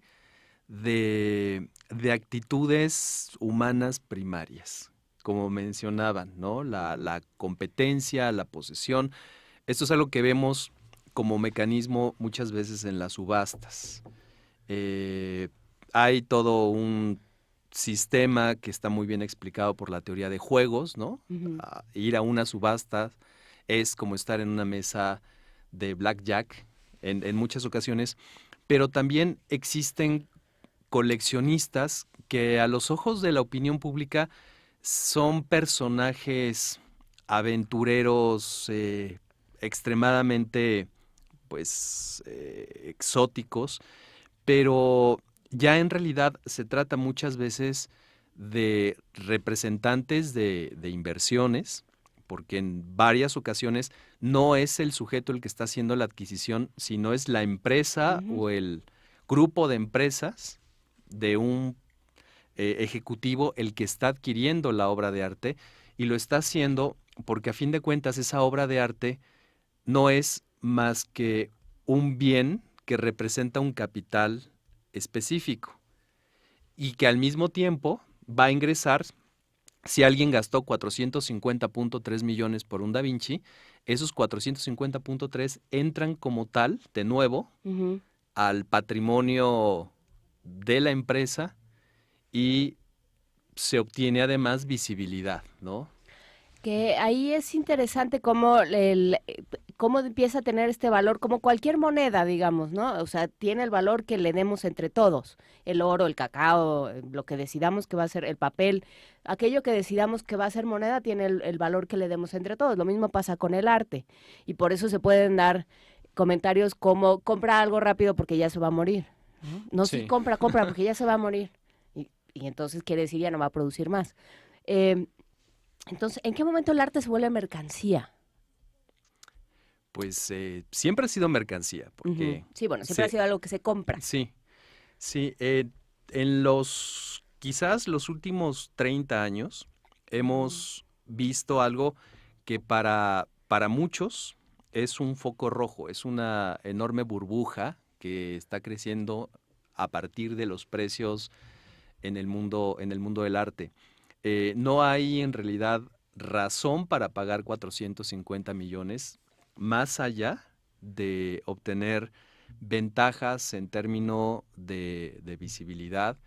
de actitudes humanas primarias, como mencionaban, ¿no? La competencia, la posesión. Esto es algo que vemos como mecanismo muchas veces en las subastas. Hay todo un sistema que está muy bien explicado por la teoría de juegos, ¿no? Ir a una subasta es como estar en una mesa de blackjack en muchas ocasiones, pero también existen coleccionistas que a los ojos de la opinión pública son personajes aventureros extremadamente exóticos, pero ya en realidad se trata muchas veces de representantes de inversiones, porque en varias ocasiones no es el sujeto el que está haciendo la adquisición, sino es la empresa o el grupo de empresas de un ejecutivo el que está adquiriendo la obra de arte, y lo está haciendo porque a fin de cuentas esa obra de arte no es más que un bien que representa un capital específico y que al mismo tiempo va a ingresar. Si alguien gastó 450.3 millones por un Da Vinci, esos 450.3 entran como tal, de nuevo, al patrimonio de la empresa y se obtiene además visibilidad, ¿no? Que ahí es interesante cómo cómo empieza a tener este valor, como cualquier moneda, digamos, ¿no? O sea, tiene el valor que le demos entre todos, el oro, el cacao, lo que decidamos que va a ser el papel, aquello que decidamos que va a ser moneda tiene el valor que le demos entre todos. Lo mismo pasa con el arte y por eso se pueden dar comentarios como compra algo rápido porque ya se va a morir. No, sí, compra porque ya se va a morir. Y entonces quiere decir ya no va a producir más. Entonces, ¿en qué momento el arte se vuelve mercancía? Pues siempre ha sido mercancía, porque... Sí, bueno, siempre ha sido algo que se compra. Sí, sí. En quizás los últimos 30 años hemos visto algo que para muchos es un foco rojo, es una enorme burbuja que está creciendo a partir de los precios en el mundo del arte. No hay en realidad razón para pagar 450 millones más allá de obtener ventajas en términos de visibilidad.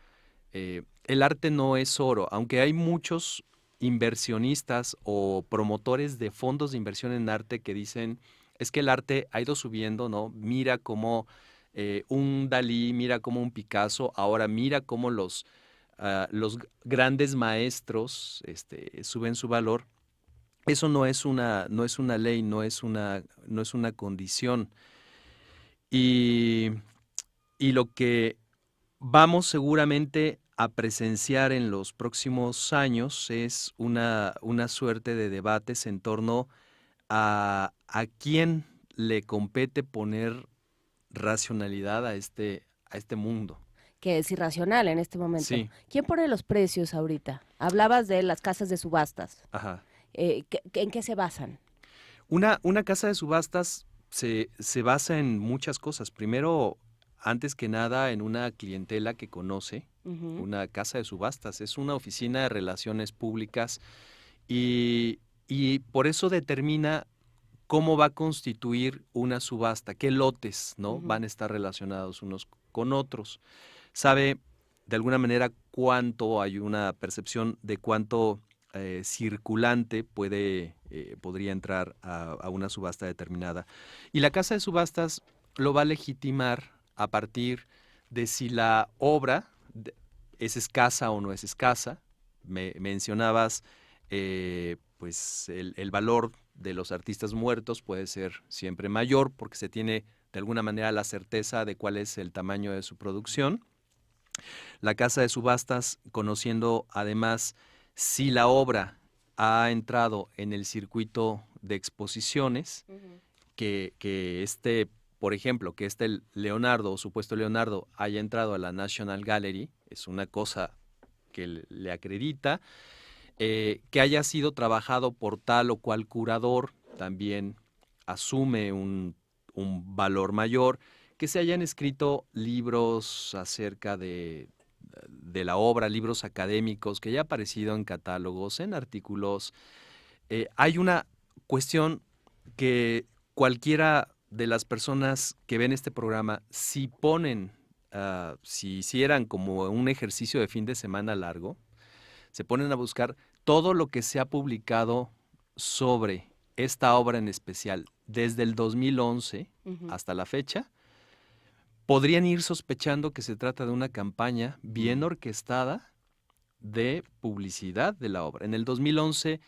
El arte no es oro, aunque hay muchos inversionistas o promotores de fondos de inversión en arte que dicen, es que el arte ha ido subiendo, ¿no? Mira cómo un Dalí, mira cómo un Picasso, ahora mira cómo los grandes maestros suben su valor. Eso no es una ley, no es una condición. Y lo que vamos seguramente a presenciar en los próximos años es una suerte de debates en torno a quién le compete poner racionalidad a este mundo. Que es irracional en este momento. Sí. ¿Quién pone los precios ahorita? Hablabas de las casas de subastas. Ajá. ¿En qué se basan? Una casa de subastas se basa en muchas cosas. Primero, antes que nada, en una clientela que conoce. Una casa de subastas es una oficina de relaciones públicas y por eso determina cómo va a constituir una subasta, qué lotes, ¿no? Van a estar relacionados unos con otros. Sabe de alguna manera cuánto, hay una percepción de cuánto circulante podría entrar a una subasta determinada. Y la casa de subastas lo va a legitimar a partir de si la obra es escasa o no es escasa. Mencionabas pues el valor de los artistas muertos puede ser siempre mayor porque se tiene de alguna manera la certeza de cuál es el tamaño de su producción. La casa de subastas, conociendo además si la obra ha entrado en el circuito de exposiciones, que por ejemplo, que Leonardo o supuesto Leonardo haya entrado a la National Gallery, es una cosa que le acredita, que haya sido trabajado por tal o cual curador, también asume un valor mayor, que se hayan escrito libros acerca de la obra, libros académicos, que haya aparecido en catálogos, en artículos. Hay una cuestión que cualquiera de las personas que ven este programa, si hicieran como un ejercicio de fin de semana largo, se ponen a buscar todo lo que se ha publicado sobre esta obra en especial desde el 2011 hasta la fecha, podrían ir sospechando que se trata de una campaña bien orquestada de publicidad de la obra. En el 2011,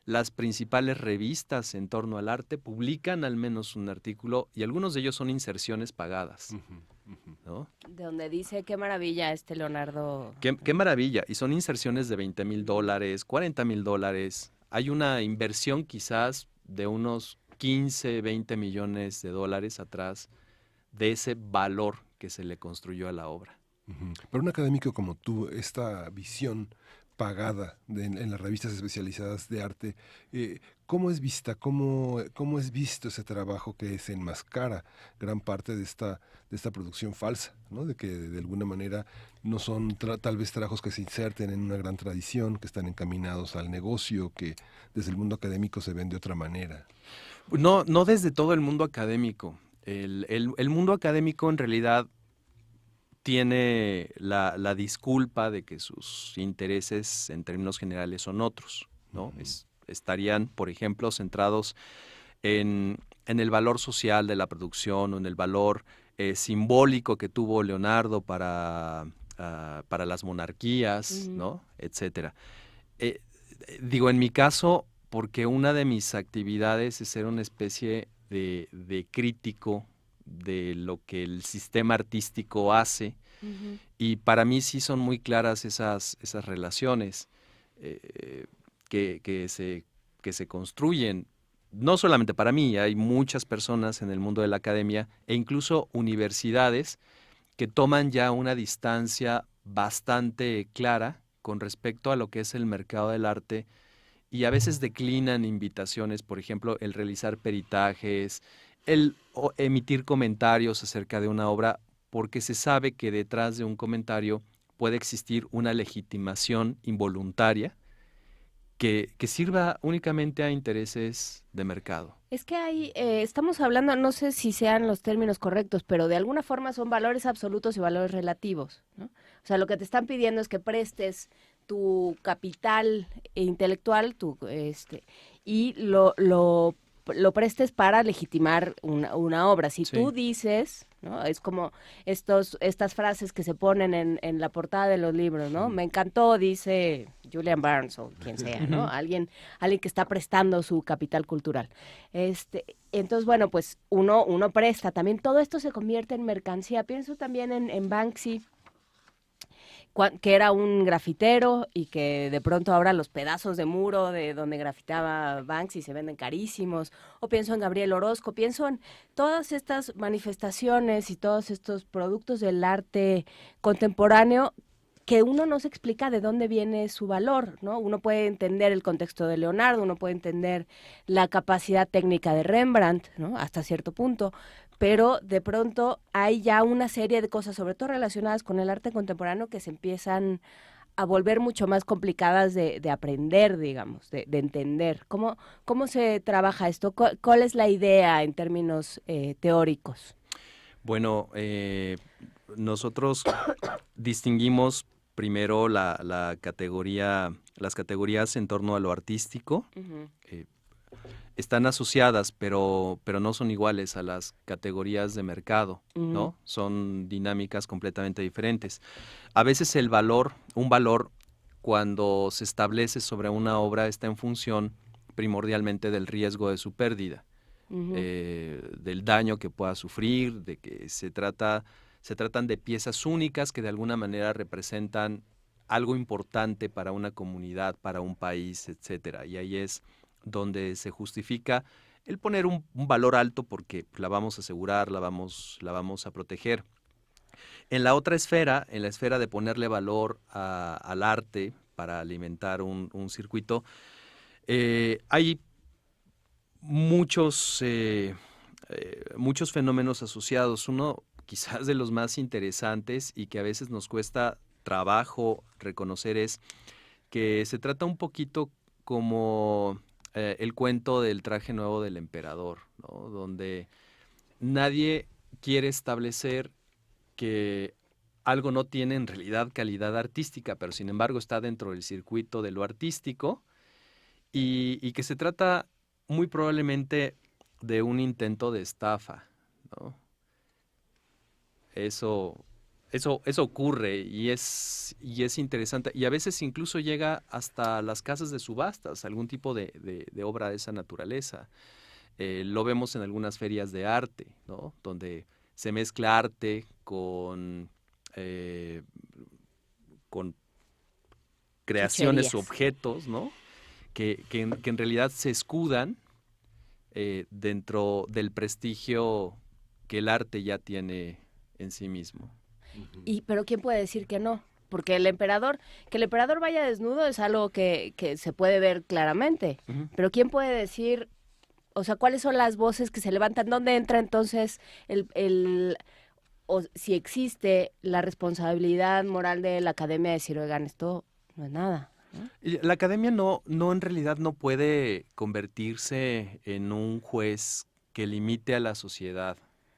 las principales revistas en torno al arte publican al menos un artículo y algunos de ellos son inserciones pagadas. ¿No? De donde dice, qué maravilla Leonardo. Qué maravilla. Y son inserciones de $20,000, $40,000. Hay una inversión quizás de unos 15, 20 millones de dólares atrás de ese valor que se le construyó a la obra. Para un académico como tú, esta visión pagada en las revistas especializadas de arte. ¿Cómo es vista? ¿Cómo es visto ese trabajo que se enmascara gran parte de esta producción falsa, ¿no? De que de alguna manera no son tal vez trabajos que se inserten en una gran tradición, que están encaminados al negocio, que desde el mundo académico se ven de otra manera? No, no desde todo el mundo académico. El mundo académico en realidad tiene la disculpa de que sus intereses en términos generales son otros, ¿no? Estarían, por ejemplo, centrados en el valor social de la producción o en el valor simbólico que tuvo Leonardo para las monarquías, ¿no? Etcétera. Digo, en mi caso, porque una de mis actividades es ser una especie de crítico de lo que el sistema artístico hace, y para mí sí son muy claras esas relaciones que se construyen, no solamente para mí, hay muchas personas en el mundo de la academia e incluso universidades que toman ya una distancia bastante clara con respecto a lo que es el mercado del arte, y a veces declinan invitaciones, por ejemplo, el realizar peritajes, el emitir comentarios acerca de una obra, porque se sabe que detrás de un comentario puede existir una legitimación involuntaria que sirva únicamente a intereses de mercado. Es que hay, estamos hablando, no sé si sean los términos correctos, pero de alguna forma son valores absolutos y valores relativos, ¿no? O sea, lo que te están pidiendo es que prestes tu capital intelectual, y lo prestes para legitimar una obra. Si tú dices, ¿no? Es como estas frases que se ponen en la portada de los libros, ¿no? Me encantó, dice Julian Barnes o quien sea, ¿no? Alguien que está prestando su capital cultural. Entonces, bueno, pues uno presta. También todo esto se convierte en mercancía. Pienso también en Banksy, que era un grafitero y que de pronto ahora los pedazos de muro de donde grafitaba Banksy se venden carísimos. O pienso en Gabriel Orozco, pienso en todas estas manifestaciones y todos estos productos del arte contemporáneo que uno no se explica de dónde viene su valor, ¿no? Uno puede entender el contexto de Leonardo, uno puede entender la capacidad técnica de Rembrandt, ¿no? Hasta cierto punto, pero de pronto hay ya una serie de cosas, sobre todo relacionadas con el arte contemporáneo, que se empiezan a volver mucho más complicadas de aprender, digamos, de entender. ¿Cómo se trabaja esto? ¿Cuál es la idea en términos teóricos? Bueno, nosotros distinguimos primero las categorías en torno a lo artístico. Están asociadas, pero no son iguales a las categorías de mercado, ¿no? Son dinámicas completamente diferentes. A veces un valor, cuando se establece sobre una obra, está en función primordialmente del riesgo de su pérdida, del daño que pueda sufrir, de que se tratan de piezas únicas que de alguna manera representan algo importante para una comunidad, para un país, etcétera. Y ahí es donde se justifica el poner un valor alto porque la vamos a asegurar, la vamos a proteger. En la otra esfera, en la esfera de ponerle valor al arte para alimentar un circuito, hay muchos fenómenos asociados. Uno quizás de los más interesantes y que a veces nos cuesta trabajo reconocer es que se trata un poquito como el cuento del traje nuevo del emperador, ¿no? Donde nadie quiere establecer que algo no tiene en realidad calidad artística, pero sin embargo está dentro del circuito de lo artístico, y que se trata muy probablemente de un intento de estafa, ¿no? Eso ocurre y es interesante, y a veces incluso llega hasta las casas de subastas, algún tipo de obra de esa naturaleza. Lo vemos en algunas ferias de arte, ¿no? Donde se mezcla arte con creaciones u objetos, ¿no? Que en realidad se escudan dentro del prestigio que el arte ya tiene en sí mismo. Pero ¿quién puede decir que no? porque que el emperador vaya desnudo es algo que se puede ver claramente, pero ¿quién puede decir, o sea, cuáles son las voces que se levantan? ¿Dónde entra entonces o si existe la responsabilidad moral de la academia de decir, oigan, esto no es nada? Y la academia no en realidad no puede convertirse en un juez que limite a la sociedad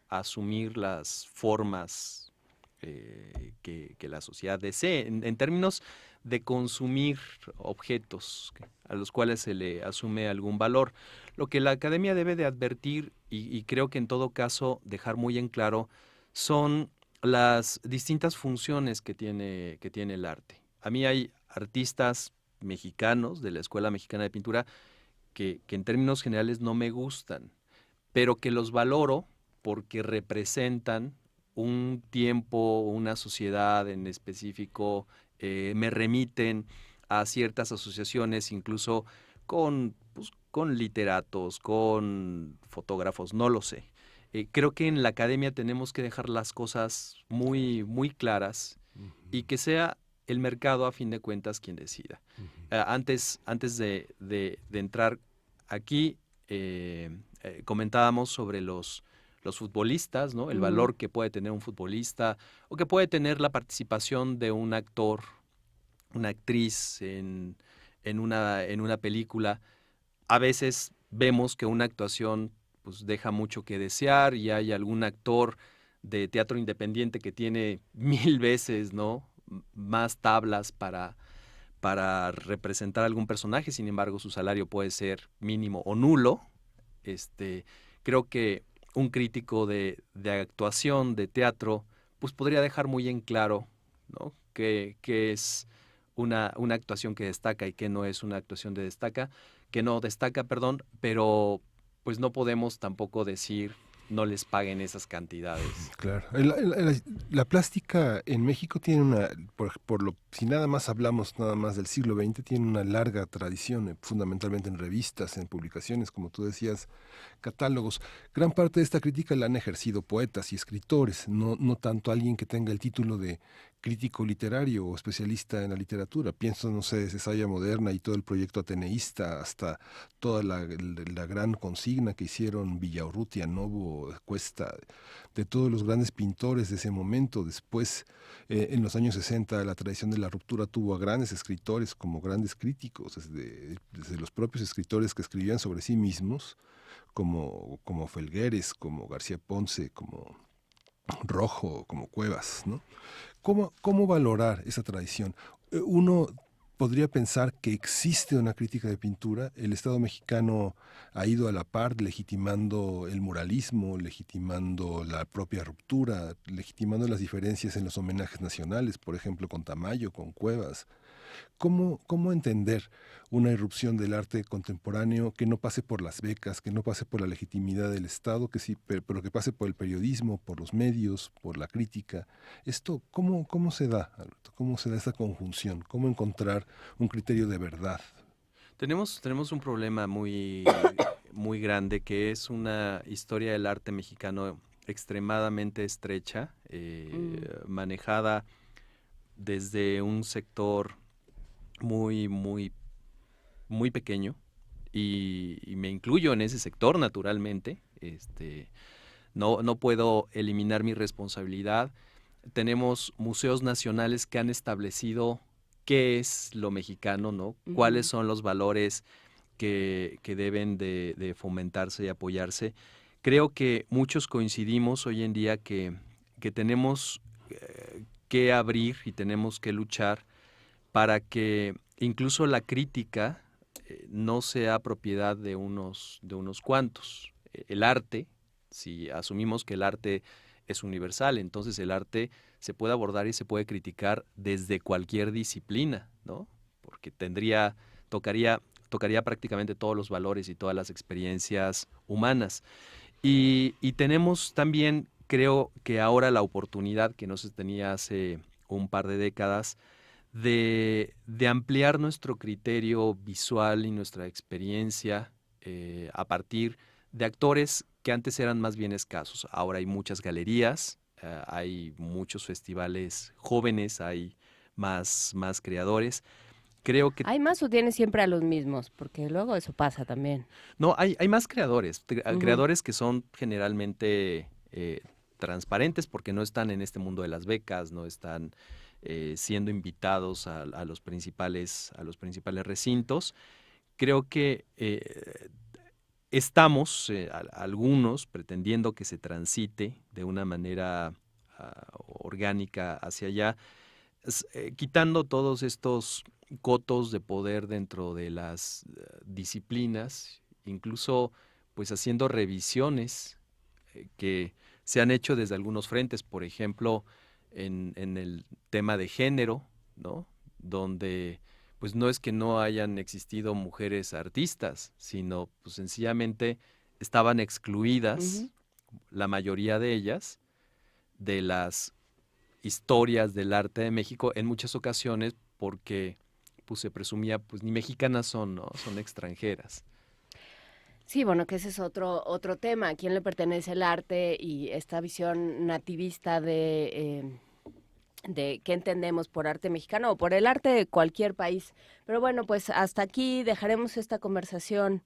a asumir las formas que la sociedad desee, en términos de consumir objetos a los cuales se le asume algún valor. Lo que la academia debe de advertir, y creo que en todo caso dejar muy en claro, son las distintas funciones que tiene el arte. A mí hay artistas mexicanos de la Escuela Mexicana de Pintura que en términos generales no me gustan, pero que los valoro porque representan un tiempo, una sociedad en específico, me remiten a ciertas asociaciones, incluso con literatos, con fotógrafos, no lo sé. Creo que en la academia tenemos que dejar las cosas muy, muy claras y que sea el mercado, a fin de cuentas, quien decida. Antes de entrar aquí, comentábamos sobre los futbolistas, ¿no? El valor que puede tener un futbolista o que puede tener la participación de un actor, una actriz en una película. A veces vemos que una actuación pues deja mucho que desear y hay algún actor de teatro independiente que tiene 1000 veces, ¿no?, más tablas para representar algún personaje, sin embargo su salario puede ser mínimo o nulo. Creo que un crítico de actuación, de teatro, pues podría dejar muy en claro, ¿no?, qué es una actuación que destaca y qué no es una actuación que no destaca, pero pues no podemos tampoco decir no les paguen esas cantidades. Claro. La plástica en México tiene si nada más hablamos nada más del siglo XX, tiene una larga tradición, fundamentalmente en revistas, en publicaciones, como tú decías, catálogos. Gran parte de esta crítica la han ejercido poetas y escritores, no tanto alguien que tenga el título de crítico literario o especialista en la literatura. Pienso, no sé, Cesalla Moderna y todo el proyecto ateneísta, hasta toda la gran consigna que hicieron Villaurrutia, Novo, Cuesta, de todos los grandes pintores de ese momento. Después, en los años 60, la tradición de la ruptura tuvo a grandes escritores como grandes críticos, desde los propios escritores que escribían sobre sí mismos, como Felgueres, como García Ponce, como Rojo, como Cuevas, ¿no? ¿Cómo valorar esa tradición? Uno podría pensar que existe una crítica de pintura. El Estado mexicano ha ido a la par legitimando el muralismo, legitimando la propia ruptura, legitimando las diferencias en los homenajes nacionales, por ejemplo, con Tamayo, con Cuevas. ¿Cómo entender una irrupción del arte contemporáneo que no pase por las becas, que no pase por la legitimidad del Estado, que sí, pero que pase por el periodismo, por los medios, por la crítica? Esto, ¿cómo se da, Alberto? ¿Cómo se da esa conjunción? ¿Cómo encontrar un criterio de verdad? Tenemos un problema muy, muy grande, que es una historia del arte mexicano extremadamente estrecha, manejada desde un sector muy, muy, muy pequeño, y me incluyo en ese sector, naturalmente. No puedo eliminar mi responsabilidad. Tenemos museos nacionales que han establecido qué es lo mexicano, ¿no? Cuáles son los valores que deben de fomentarse y apoyarse. Creo que muchos coincidimos hoy en día que tenemos que abrir y tenemos que luchar para que incluso la crítica no sea propiedad de unos cuantos. El arte, si asumimos que el arte es universal, entonces el arte se puede abordar y se puede criticar desde cualquier disciplina, ¿no? Porque tocaría prácticamente todos los valores y todas las experiencias humanas. Y tenemos también, creo que ahora, la oportunidad que no se tenía hace un par de décadas de ampliar nuestro criterio visual y nuestra experiencia a partir de actores que antes eran más bien escasos. Ahora hay muchas galerías, hay muchos festivales jóvenes, hay más creadores. Creo que... ¿Hay más o tienes siempre a los mismos? Porque luego eso pasa también. No, hay más creadores, Ujú. creadores que son generalmente transparentes porque no están en este mundo de las becas, no están siendo invitados a los principales recintos. Creo que estamos, algunos, pretendiendo que se transite de una manera orgánica hacia allá, quitando todos estos cotos de poder dentro de las disciplinas, incluso pues haciendo revisiones que se han hecho desde algunos frentes, por ejemplo, en el tema de género, ¿no? Donde pues no es que no hayan existido mujeres artistas, sino pues sencillamente estaban excluidas, la mayoría de ellas, de las historias del arte de México en muchas ocasiones porque pues se presumía pues ni mexicanas son, ¿no? Son extranjeras. Sí, bueno, que ese es otro tema. ¿A quién le pertenece el arte y esta visión nativista de qué entendemos por arte mexicano o por el arte de cualquier país? Pero bueno, pues hasta aquí dejaremos esta conversación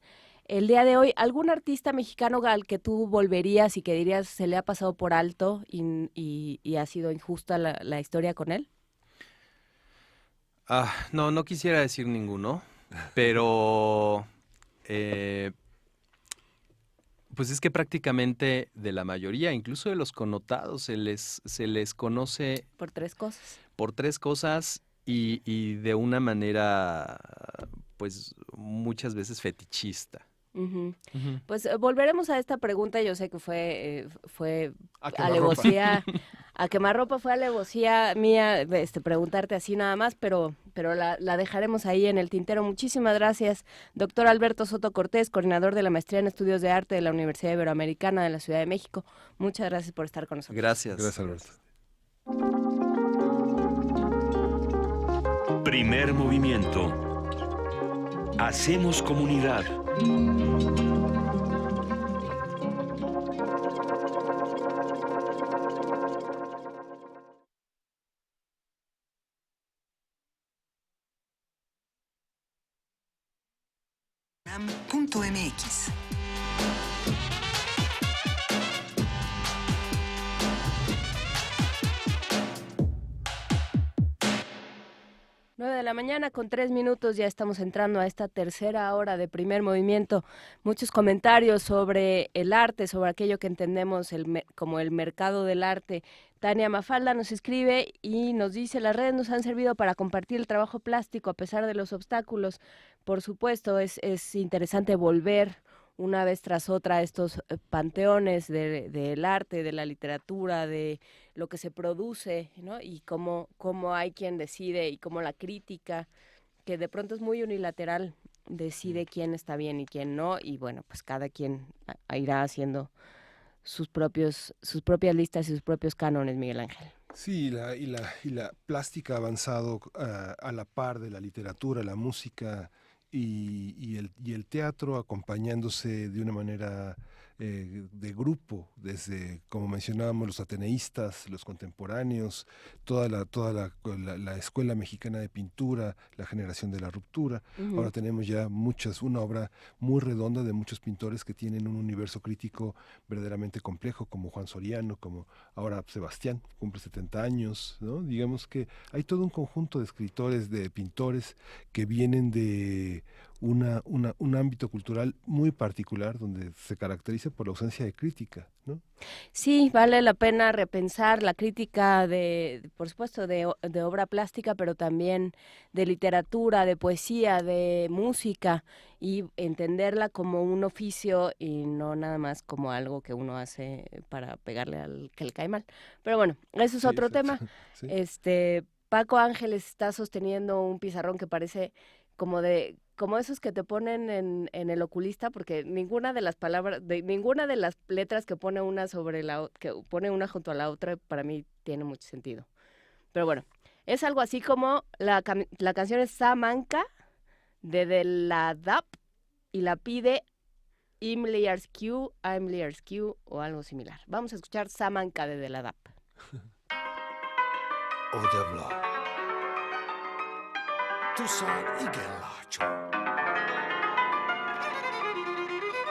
el día de hoy. ¿Algún artista mexicano al que tú volverías y que dirías se le ha pasado por alto y ha sido injusta la historia con él? No quisiera decir ninguno, pero pues es que prácticamente de la mayoría, incluso de los connotados, se les conoce por tres cosas y de una manera pues muchas veces fetichista. Ujú. Pues volveremos a esta pregunta. Yo sé que fue alevosía, a quemarropa, fue alevosía mía preguntarte así nada más, pero la dejaremos ahí en el tintero. Muchísimas gracias, doctor Alberto Soto Cortés, coordinador de la Maestría en Estudios de Arte de la Universidad Iberoamericana de la Ciudad de México. Muchas gracias por estar con nosotros. Gracias. Gracias, Alberto. Primer movimiento. Hacemos comunidad. .mx. De la mañana con 3 minutos, ya estamos entrando a esta tercera hora de Primer Movimiento. Muchos comentarios sobre el arte, sobre aquello que entendemos como el mercado del arte. Tania Mafalda nos escribe y nos dice: las redes nos han servido para compartir el trabajo plástico a pesar de los obstáculos. Por supuesto, es interesante volver una vez tras otra a estos panteones del arte, de la literatura, de lo que se produce, ¿no? Y cómo hay quien decide y cómo la crítica, que de pronto es muy unilateral, decide quién está bien y quién no, y bueno, pues cada quien irá haciendo sus propias listas y sus propios cánones, Miguel Ángel. Sí, y la plástica ha avanzado a la par de la literatura, la música y el teatro, acompañándose de una manera de grupo, desde, como mencionábamos, los ateneístas, los contemporáneos, toda la Escuela Mexicana de Pintura, la generación de la ruptura. Ahora tenemos ya una obra muy redonda de muchos pintores que tienen un universo crítico verdaderamente complejo, como Juan Soriano, como ahora Sebastián, cumple 70 años, ¿no? Digamos que hay todo un conjunto de escritores, de pintores que vienen de un ámbito cultural muy particular donde se caracteriza por la ausencia de crítica, ¿no? Sí, vale la pena repensar la crítica por supuesto, de obra plástica, pero también de literatura, de poesía, de música, y entenderla como un oficio y no nada más como algo que uno hace para pegarle al que le cae mal. Pero bueno, eso es otro tema. Sí. Paco Ángeles está sosteniendo un pizarrón que parece como esos que te ponen en el oculista, porque ninguna de las palabras, ninguna de las letras que pone una que pone una junto a la otra, para mí tiene mucho sentido. Pero bueno, es algo así como la canción es Samanca de la DAP y la pide I'm Liarskew o algo similar. Vamos a escuchar Samanca de la DAP. Eau de Blanc. Tucson y Gelacho.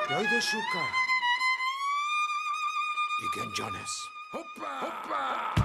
Yo de Shuka y Genjones. ¡Hopa! ¡Hopa!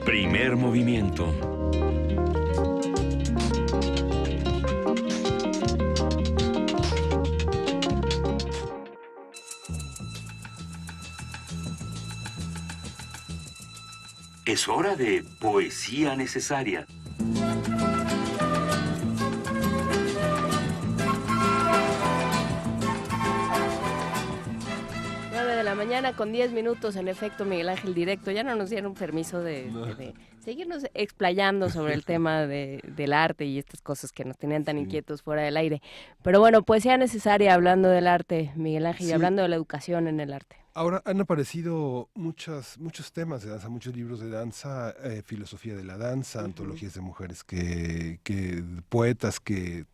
Primer movimiento. Es hora de poesía necesaria. 9:00 con 10 minutos, en efecto, Miguel Ángel, directo. Ya no nos dieron permiso de seguirnos explayando sobre el tema del arte y estas cosas que nos tenían tan inquietos fuera del aire. Pero bueno, poesía necesaria hablando del arte, Miguel Ángel, y hablando de la educación en el arte. Ahora han aparecido muchos temas de danza, muchos libros de danza, filosofía de la danza, antologías de mujeres que poetas que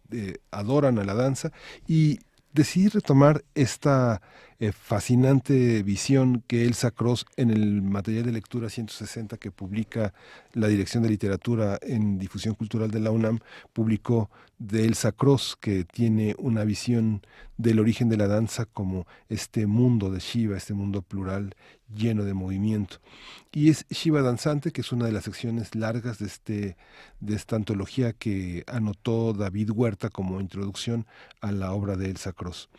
adoran a la danza, y decidí retomar esta fascinante visión que Elsa Cross, en el material de lectura 160 que publica la Dirección de Literatura en Difusión Cultural de la UNAM, publicó de Elsa Cross, que tiene una visión del origen de la danza como este mundo de Shiva, este mundo plural lleno de movimiento. Y es Shiva Danzante, que es una de las secciones largas de esta antología que anotó David Huerta como introducción a la obra de Elsa Cross.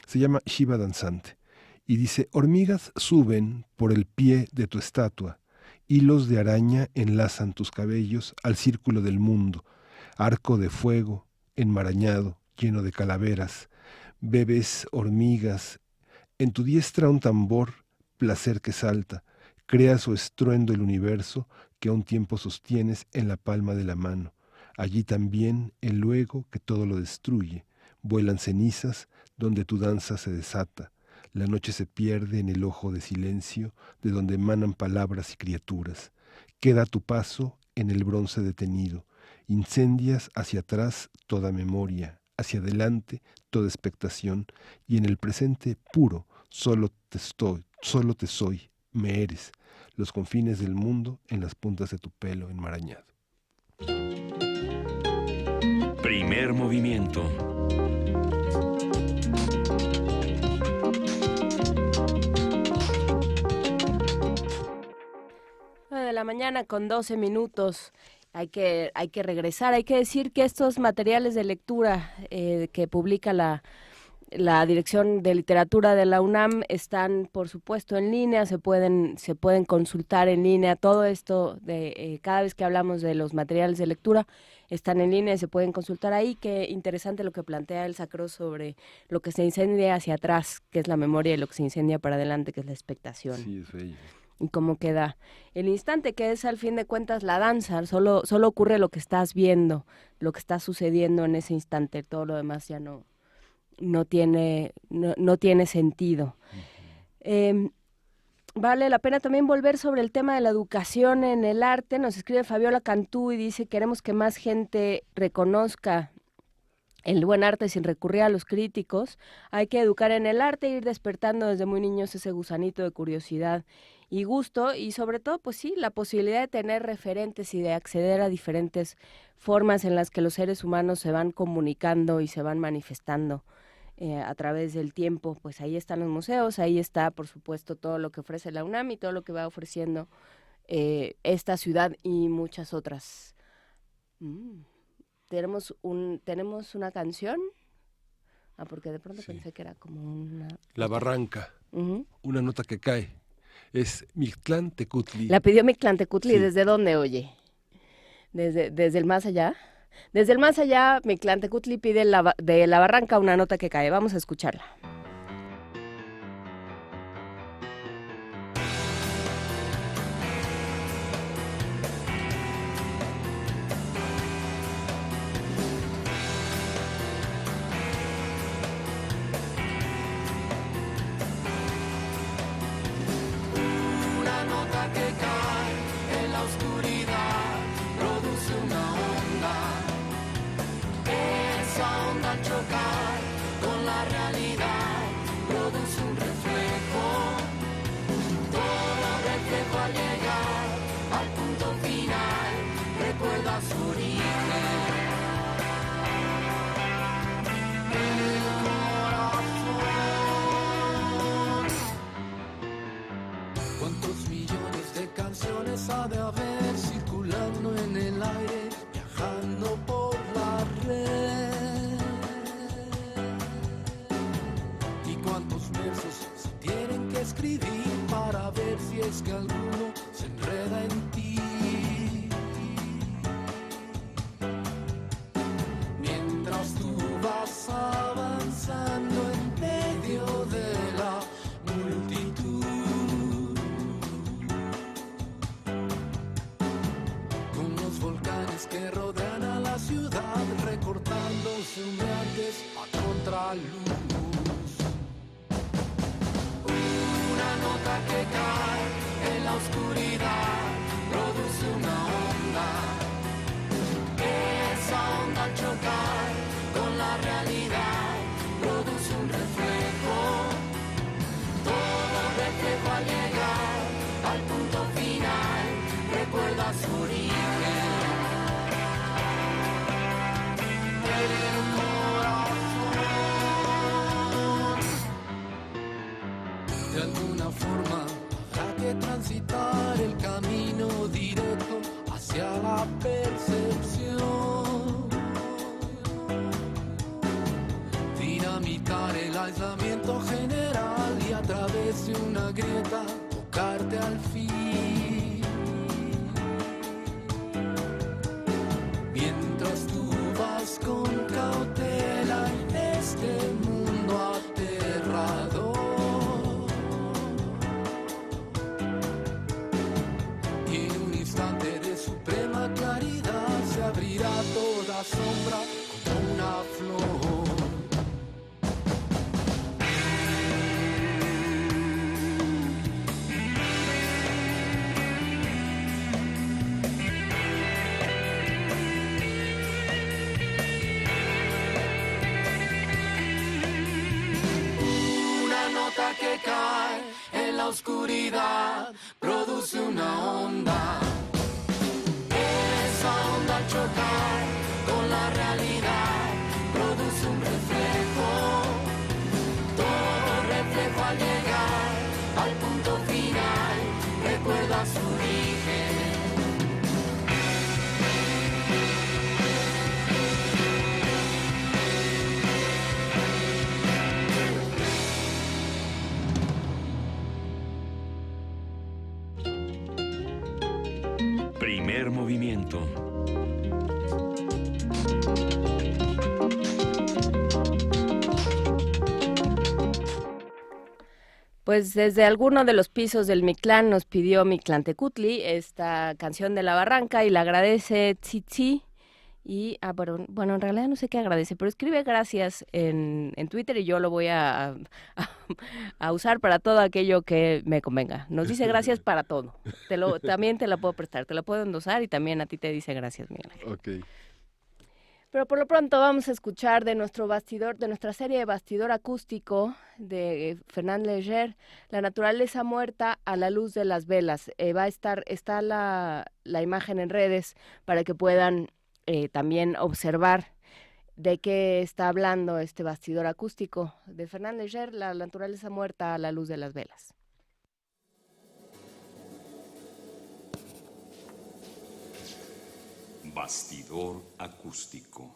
Se llama Shiva Danzante y dice: hormigas suben por el pie de tu estatua, hilos de araña enlazan tus cabellos al círculo del mundo, arco de fuego enmarañado, lleno de calaveras, bebes hormigas, en tu diestra un tambor, placer que salta, crea su estruendo el universo que a un tiempo sostienes en la palma de la mano. Allí también el luego que todo lo destruye, vuelan cenizas donde tu danza se desata. La noche se pierde en el ojo de silencio de donde emanan palabras y criaturas. Queda tu paso en el bronce detenido. Incendias hacia atrás toda memoria, hacia adelante toda expectación, y en el presente puro solo te soy, me eres, los confines del mundo en las puntas de tu pelo enmarañado. Primer movimiento. De la mañana con 12 minutos. Hay que regresar, hay que decir que estos materiales de lectura que publica la Dirección de Literatura de la UNAM están, por supuesto, en línea, se pueden consultar en línea. Todo esto, cada vez que hablamos de los materiales de lectura, están en línea y se pueden consultar ahí. Qué interesante lo que plantea Elsa Cross sobre lo que se incendia hacia atrás, que es la memoria, y lo que se incendia para adelante, que es la expectación. Sí, es bello. Y cómo queda el instante, que es al fin de cuentas la danza. Solo ocurre lo que estás viendo, lo que está sucediendo en ese instante. Todo lo demás ya no tiene sentido. Vale la pena también volver sobre el tema de la educación en el arte. Nos escribe Fabiola Cantú y dice: queremos que más gente reconozca el buen arte sin recurrir a los críticos. Hay que educar en el arte e ir despertando desde muy niños ese gusanito de curiosidad y gusto, y sobre todo, pues sí, la posibilidad de tener referentes y de acceder a diferentes formas en las que los seres humanos se van comunicando y se van manifestando a través del tiempo. Pues ahí están los museos, ahí está, por supuesto, todo lo que ofrece la UNAM y todo lo que va ofreciendo esta ciudad y muchas otras. Tenemos una canción. Porque de pronto pensé que era como una... La Barranca, una nota que cae. Es Mictlantecutli. La pidió Mictlantecutli. Sí. ¿Desde dónde oye? ¿Desde el más allá? Desde el más allá, Mictlantecutli pide de La Barranca una nota que cae. Vamos a escucharla. ¿Cuántos millones de canciones ha de haber circulando en el aire, viajando por la red? ¿Y cuántos versos se tienen que escribir para ver si es que alguno se enreda en ti? forma, habrá que transitar el camino directo hacia la percepción. Dinamitar el aislamiento general y a través de una grieta tocarte al fin. Mientras tú vas con cautela en este mundo aterrador, y en un instante de suprema claridad se abrirá toda sombra como una flor. Que cae en la oscuridad produce una onda. Esa onda al chocar con la realidad produce un reflejo. Todo reflejo al llegar al punto final recuerda su origen. Primer movimiento. Pues desde alguno de los pisos del Mictlán nos pidió Mictlantecutli esta canción de La Barranca y la agradece Tsitsi. Y, bueno, en realidad no sé qué agradece, pero escribe gracias en Twitter y yo lo voy a usar para todo aquello que me convenga. Nos dice gracias para todo. También te la puedo prestar, te la puedo endosar y también a ti te dice gracias, Miguel Ángel. Ok. Pero por lo pronto vamos a escuchar de nuestra serie de Bastidor Acústico de Fernand Léger, La naturaleza muerta a la luz de las velas. Está la imagen en redes para que puedan también observar de qué está hablando este Bastidor Acústico de Fernand Léger, La naturaleza muerta a la luz de las velas. Bastidor acústico.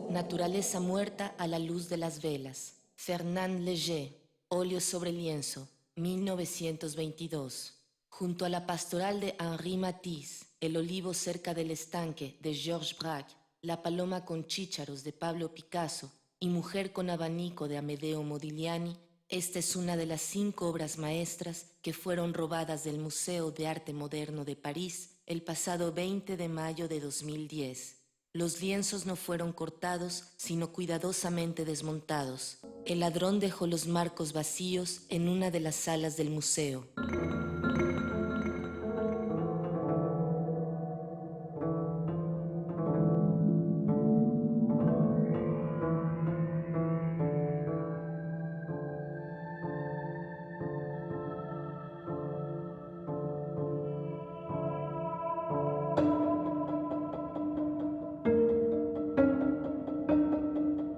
Naturaleza muerta a la luz de las velas. Fernand Léger, óleo sobre lienzo, 1922. Junto a la pastoral de Henri Matisse, El olivo cerca del estanque de Georges Braque, La paloma con chícharos de Pablo Picasso y Mujer con abanico de Amedeo Modigliani, esta es una de las 5 obras maestras que fueron robadas del Museo de Arte Moderno de París el pasado 20 de mayo de 2010. Los lienzos no fueron cortados, sino cuidadosamente desmontados. El ladrón dejó los marcos vacíos en una de las salas del museo.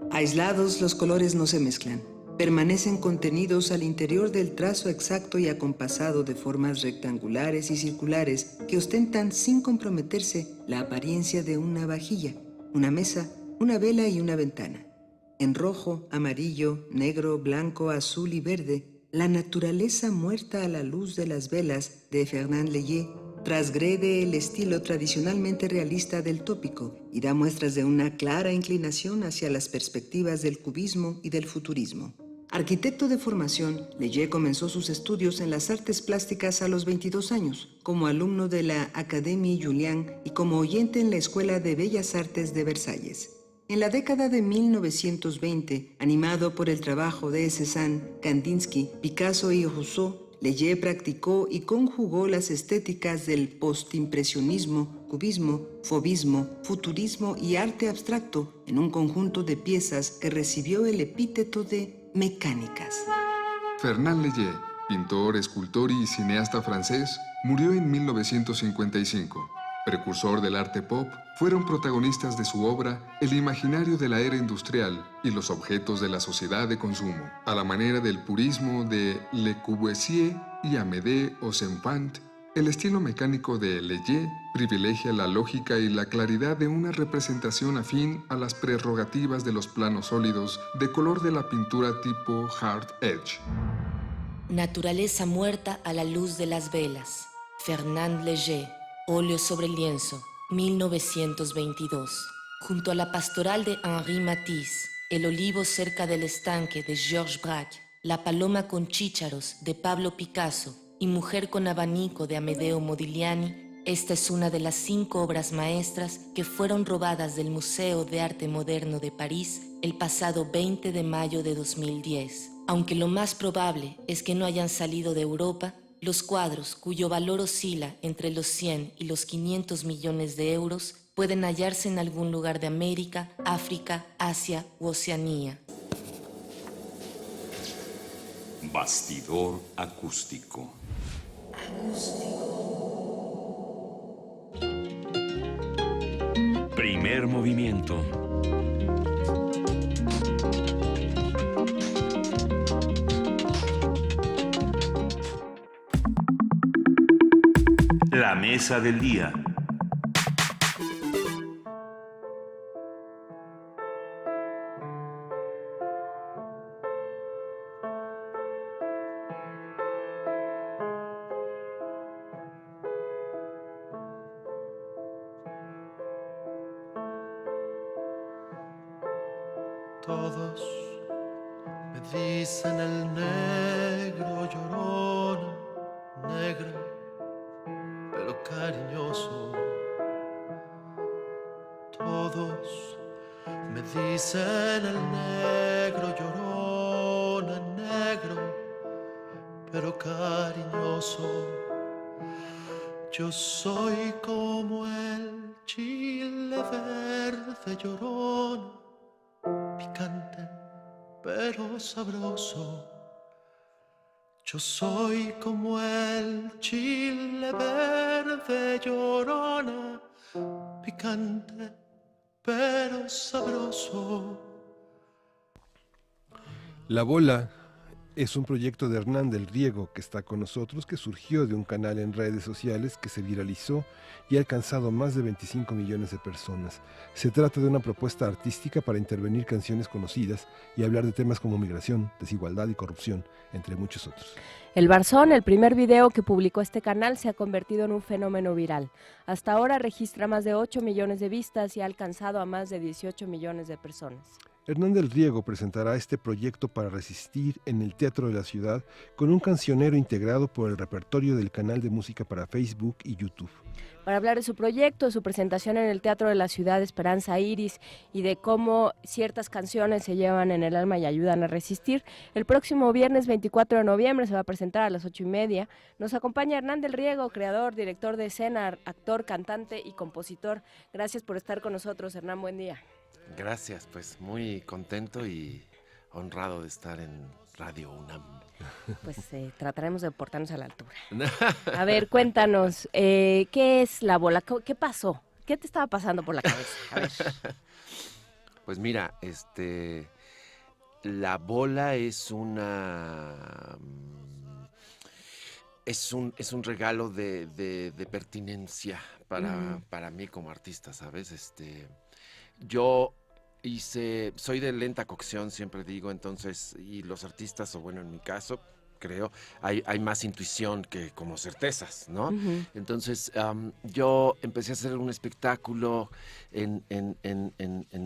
Aislados, los colores no se mezclan. Permanecen contenidos al interior del trazo exacto y acompasado de formas rectangulares y circulares que ostentan sin comprometerse la apariencia de una vajilla, una mesa, una vela y una ventana. En rojo, amarillo, negro, blanco, azul y verde, la naturaleza muerta a la luz de las velas de Fernand Léger transgrede el estilo tradicionalmente realista del tópico y da muestras de una clara inclinación hacia las perspectivas del cubismo y del futurismo. Arquitecto de formación, Léger comenzó sus estudios en las artes plásticas a los 22 años, como alumno de la Académie Julian y como oyente en la Escuela de Bellas Artes de Versalles. En la década de 1920, animado por el trabajo de Cézanne, Kandinsky, Picasso y Rousseau, Léger practicó y conjugó las estéticas del postimpresionismo, cubismo, fauvismo, futurismo y arte abstracto en un conjunto de piezas que recibió el epíteto de mecánicas. Fernand Léger, pintor, escultor y cineasta francés, murió en 1955. precursor del arte pop, fueron protagonistas de su obra el imaginario de la era industrial y los objetos de la sociedad de consumo, a la manera del purismo de Le Corbusier y Amédée Ozenfant. El estilo mecánico de Leger privilegia la lógica y la claridad de una representación afín a las prerrogativas de los planos sólidos de color de la pintura tipo Hard Edge. Naturaleza muerta a la luz de las velas. Fernand Léger, óleo sobre lienzo, 1922. Junto a la pastoral de Henri Matisse, el olivo cerca del estanque de Georges Braque, la paloma con chícharos de Pablo Picasso y Mujer con abanico de Amedeo Modigliani, esta es una de las 5 obras maestras que fueron robadas del Museo de Arte Moderno de París el pasado 20 de mayo de 2010. Aunque lo más probable es que no hayan salido de Europa, los cuadros, cuyo valor oscila entre los 100 y los 500 millones de euros, pueden hallarse en algún lugar de América, África, Asia u Oceanía. Bastidor acústico. Primer movimiento. La mesa del día. Todos me dicen el negro llorona, negra, pero cariñoso. Todos me dicen el negro llorona, negro, pero cariñoso. Yo soy como el chile verde llorona, picante pero sabroso. Yo soy como el chile verde llorona, picante pero sabroso. La Bola es un proyecto de Hernán del Riego que está con nosotros, que surgió de un canal en redes sociales que se viralizó y ha alcanzado más de 25 millones de personas. Se trata de una propuesta artística para intervenir canciones conocidas y hablar de temas como migración, desigualdad y corrupción, entre muchos otros. El Barzón, el primer video que publicó este canal, se ha convertido en un fenómeno viral. Hasta ahora registra más de 8 millones de vistas y ha alcanzado a más de 18 millones de personas. Hernán del Riego presentará este proyecto para resistir en el Teatro de la Ciudad con un cancionero integrado por el repertorio del canal de música para Facebook y YouTube. Para hablar de su proyecto, su presentación en el Teatro de la Ciudad Esperanza Iris y de cómo ciertas canciones se llevan en el alma y ayudan a resistir, el próximo viernes 24 de noviembre se va a presentar a las 8:30. Nos acompaña Hernán del Riego, creador, director de escena, actor, cantante y compositor. Gracias por estar con nosotros, Hernán, buen día. Gracias, pues muy contento y honrado de estar en Radio UNAM. Pues trataremos de portarnos a la altura. A ver, cuéntanos, ¿qué es La Bola? ¿Qué pasó? ¿Qué te estaba pasando por la cabeza? A ver. Pues mira, La Bola es es un regalo de pertinencia para mí como artista, ¿sabes? Yo soy de lenta cocción, siempre digo, entonces, y los artistas, o bueno, en mi caso, creo, hay más intuición que como certezas, ¿no? Uh-huh. Entonces, yo empecé a hacer un espectáculo en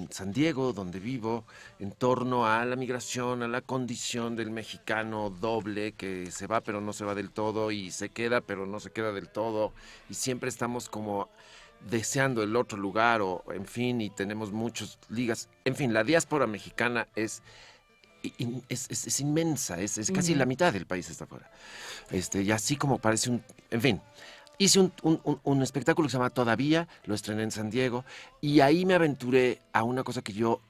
San Diego, donde vivo, en torno a la migración, a la condición del mexicano doble, que se va pero no se va del todo, y se queda pero no se queda del todo, y siempre estamos como deseando el otro lugar, o en fin, y tenemos muchas ligas. En fin, la diáspora mexicana es inmensa, es casi la mitad del país está afuera. Y así como parece en fin, hice un espectáculo que se llama Todavía, lo estrené en San Diego, y ahí me aventuré a una cosa que yo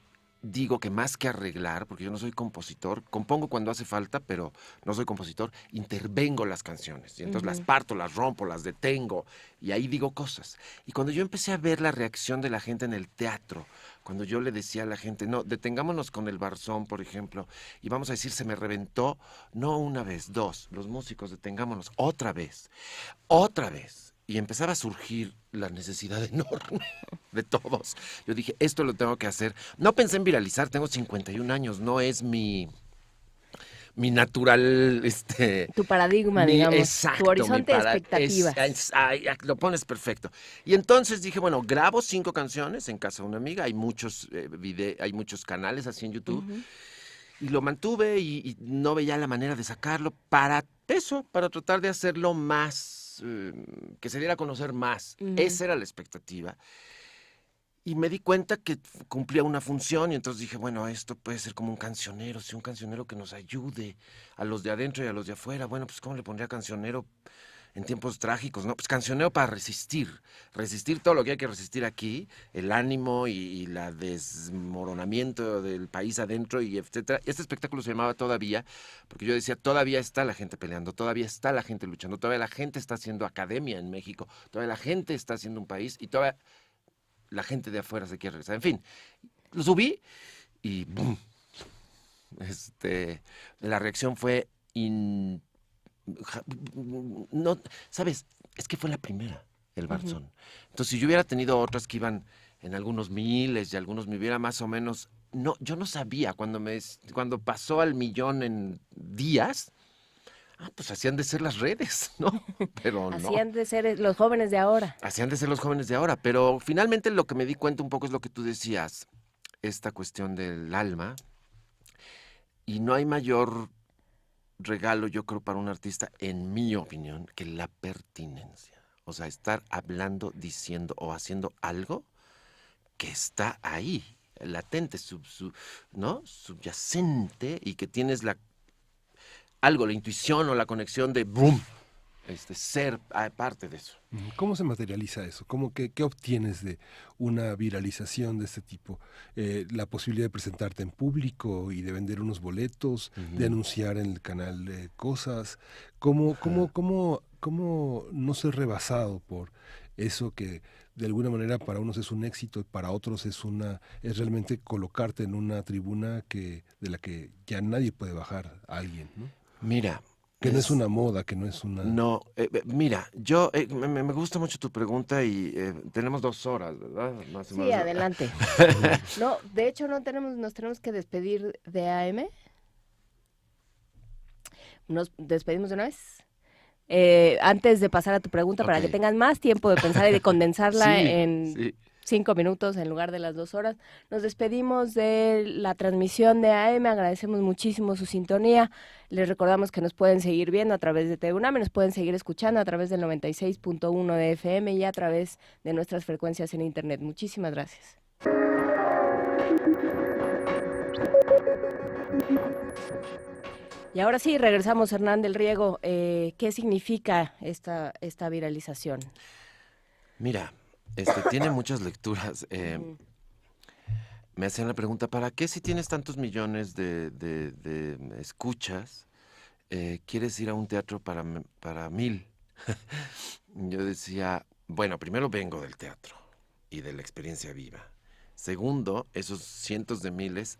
digo que más que arreglar, porque yo no soy compositor, compongo cuando hace falta, pero no soy compositor, intervengo las canciones. Y entonces las parto, las rompo, las detengo, y ahí digo cosas. Y cuando yo empecé a ver la reacción de la gente en el teatro, cuando yo le decía a la gente, no, detengámonos con el Barzón, por ejemplo, y vamos a decir, se me reventó, no una vez, dos, los músicos, detengámonos, otra vez. Y empezaba a surgir la necesidad enorme de todos. Yo dije, esto lo tengo que hacer. No pensé en viralizar, tengo 51 años, no es mi natural... tu paradigma, digamos, exacto, tu horizonte de expectativas. Lo pones perfecto. Y entonces dije, bueno, grabo 5 canciones en casa de una amiga, hay muchos, hay muchos canales así en YouTube, y lo mantuve y no veía la manera de sacarlo para eso, para tratar de hacerlo más... que se diera a conocer más. Esa era la expectativa. Y me di cuenta que cumplía una función y entonces dije, bueno, esto puede ser como un cancionero, sí, un cancionero que nos ayude a los de adentro y a los de afuera. Bueno, pues ¿cómo le pondría cancionero en tiempos trágicos? No, pues cancionero para resistir todo lo que hay que resistir aquí, el ánimo y la desmoronamiento del país adentro y etcétera. Este espectáculo se llamaba Todavía, porque yo decía, todavía está la gente peleando, todavía está la gente luchando, todavía la gente está haciendo academia en México, todavía la gente está haciendo un país y todavía la gente de afuera se quiere regresar. En fin, lo subí y ¡bum! La reacción fue no, ¿sabes? Es que fue la primera, el Barzón. Entonces, si yo hubiera tenido otras que iban en algunos miles y algunos me hubiera más o menos... No, yo no sabía, cuando pasó al 1,000,000 en días, pues hacían de ser las redes, ¿no? Pero no. Hacían de ser los jóvenes de ahora. Hacían de ser los jóvenes de ahora, pero finalmente lo que me di cuenta un poco es lo que tú decías, esta cuestión del alma, y no hay mayor regalo, yo creo, para un artista, en mi opinión, que la pertinencia. O sea, estar hablando, diciendo o haciendo algo que está ahí, latente, ¿no? Subyacente, y que tienes la intuición o la conexión de ¡boom! Ser parte de eso. ¿Cómo se materializa eso? ¿Qué obtienes de una viralización de este tipo? La posibilidad de presentarte en público y de vender unos boletos, de anunciar en el canal cosas. ¿Cómo no ser rebasado por eso que de alguna manera para unos es un éxito y para otros es realmente colocarte en una tribuna de la que ya nadie puede bajar a alguien, ¿no? Mira, que no es una moda, que no es una... No, mira, me gusta mucho tu pregunta y tenemos 2 horas, ¿verdad? Más o menos. Adelante. No, de hecho nos tenemos que despedir de AM. ¿Nos despedimos de una vez? Antes de pasar a tu pregunta, para que tengan más tiempo de pensar y de condensarla en 5 minutos en lugar de las 2 horas. Nos despedimos de la transmisión de AM, agradecemos muchísimo su sintonía. Les recordamos que nos pueden seguir viendo a través de TV UNAM, nos pueden seguir escuchando a través del 96.1 de FM y a través de nuestras frecuencias en Internet. Muchísimas gracias. Y ahora sí, regresamos, Hernán del Riego. ¿Qué significa esta viralización? Mira, tiene muchas lecturas. Me hacían la pregunta, ¿para qué si tienes tantos millones de escuchas, quieres ir a un teatro para 1,000? Yo decía, bueno, primero vengo del teatro y de la experiencia viva. Segundo, esos cientos de miles,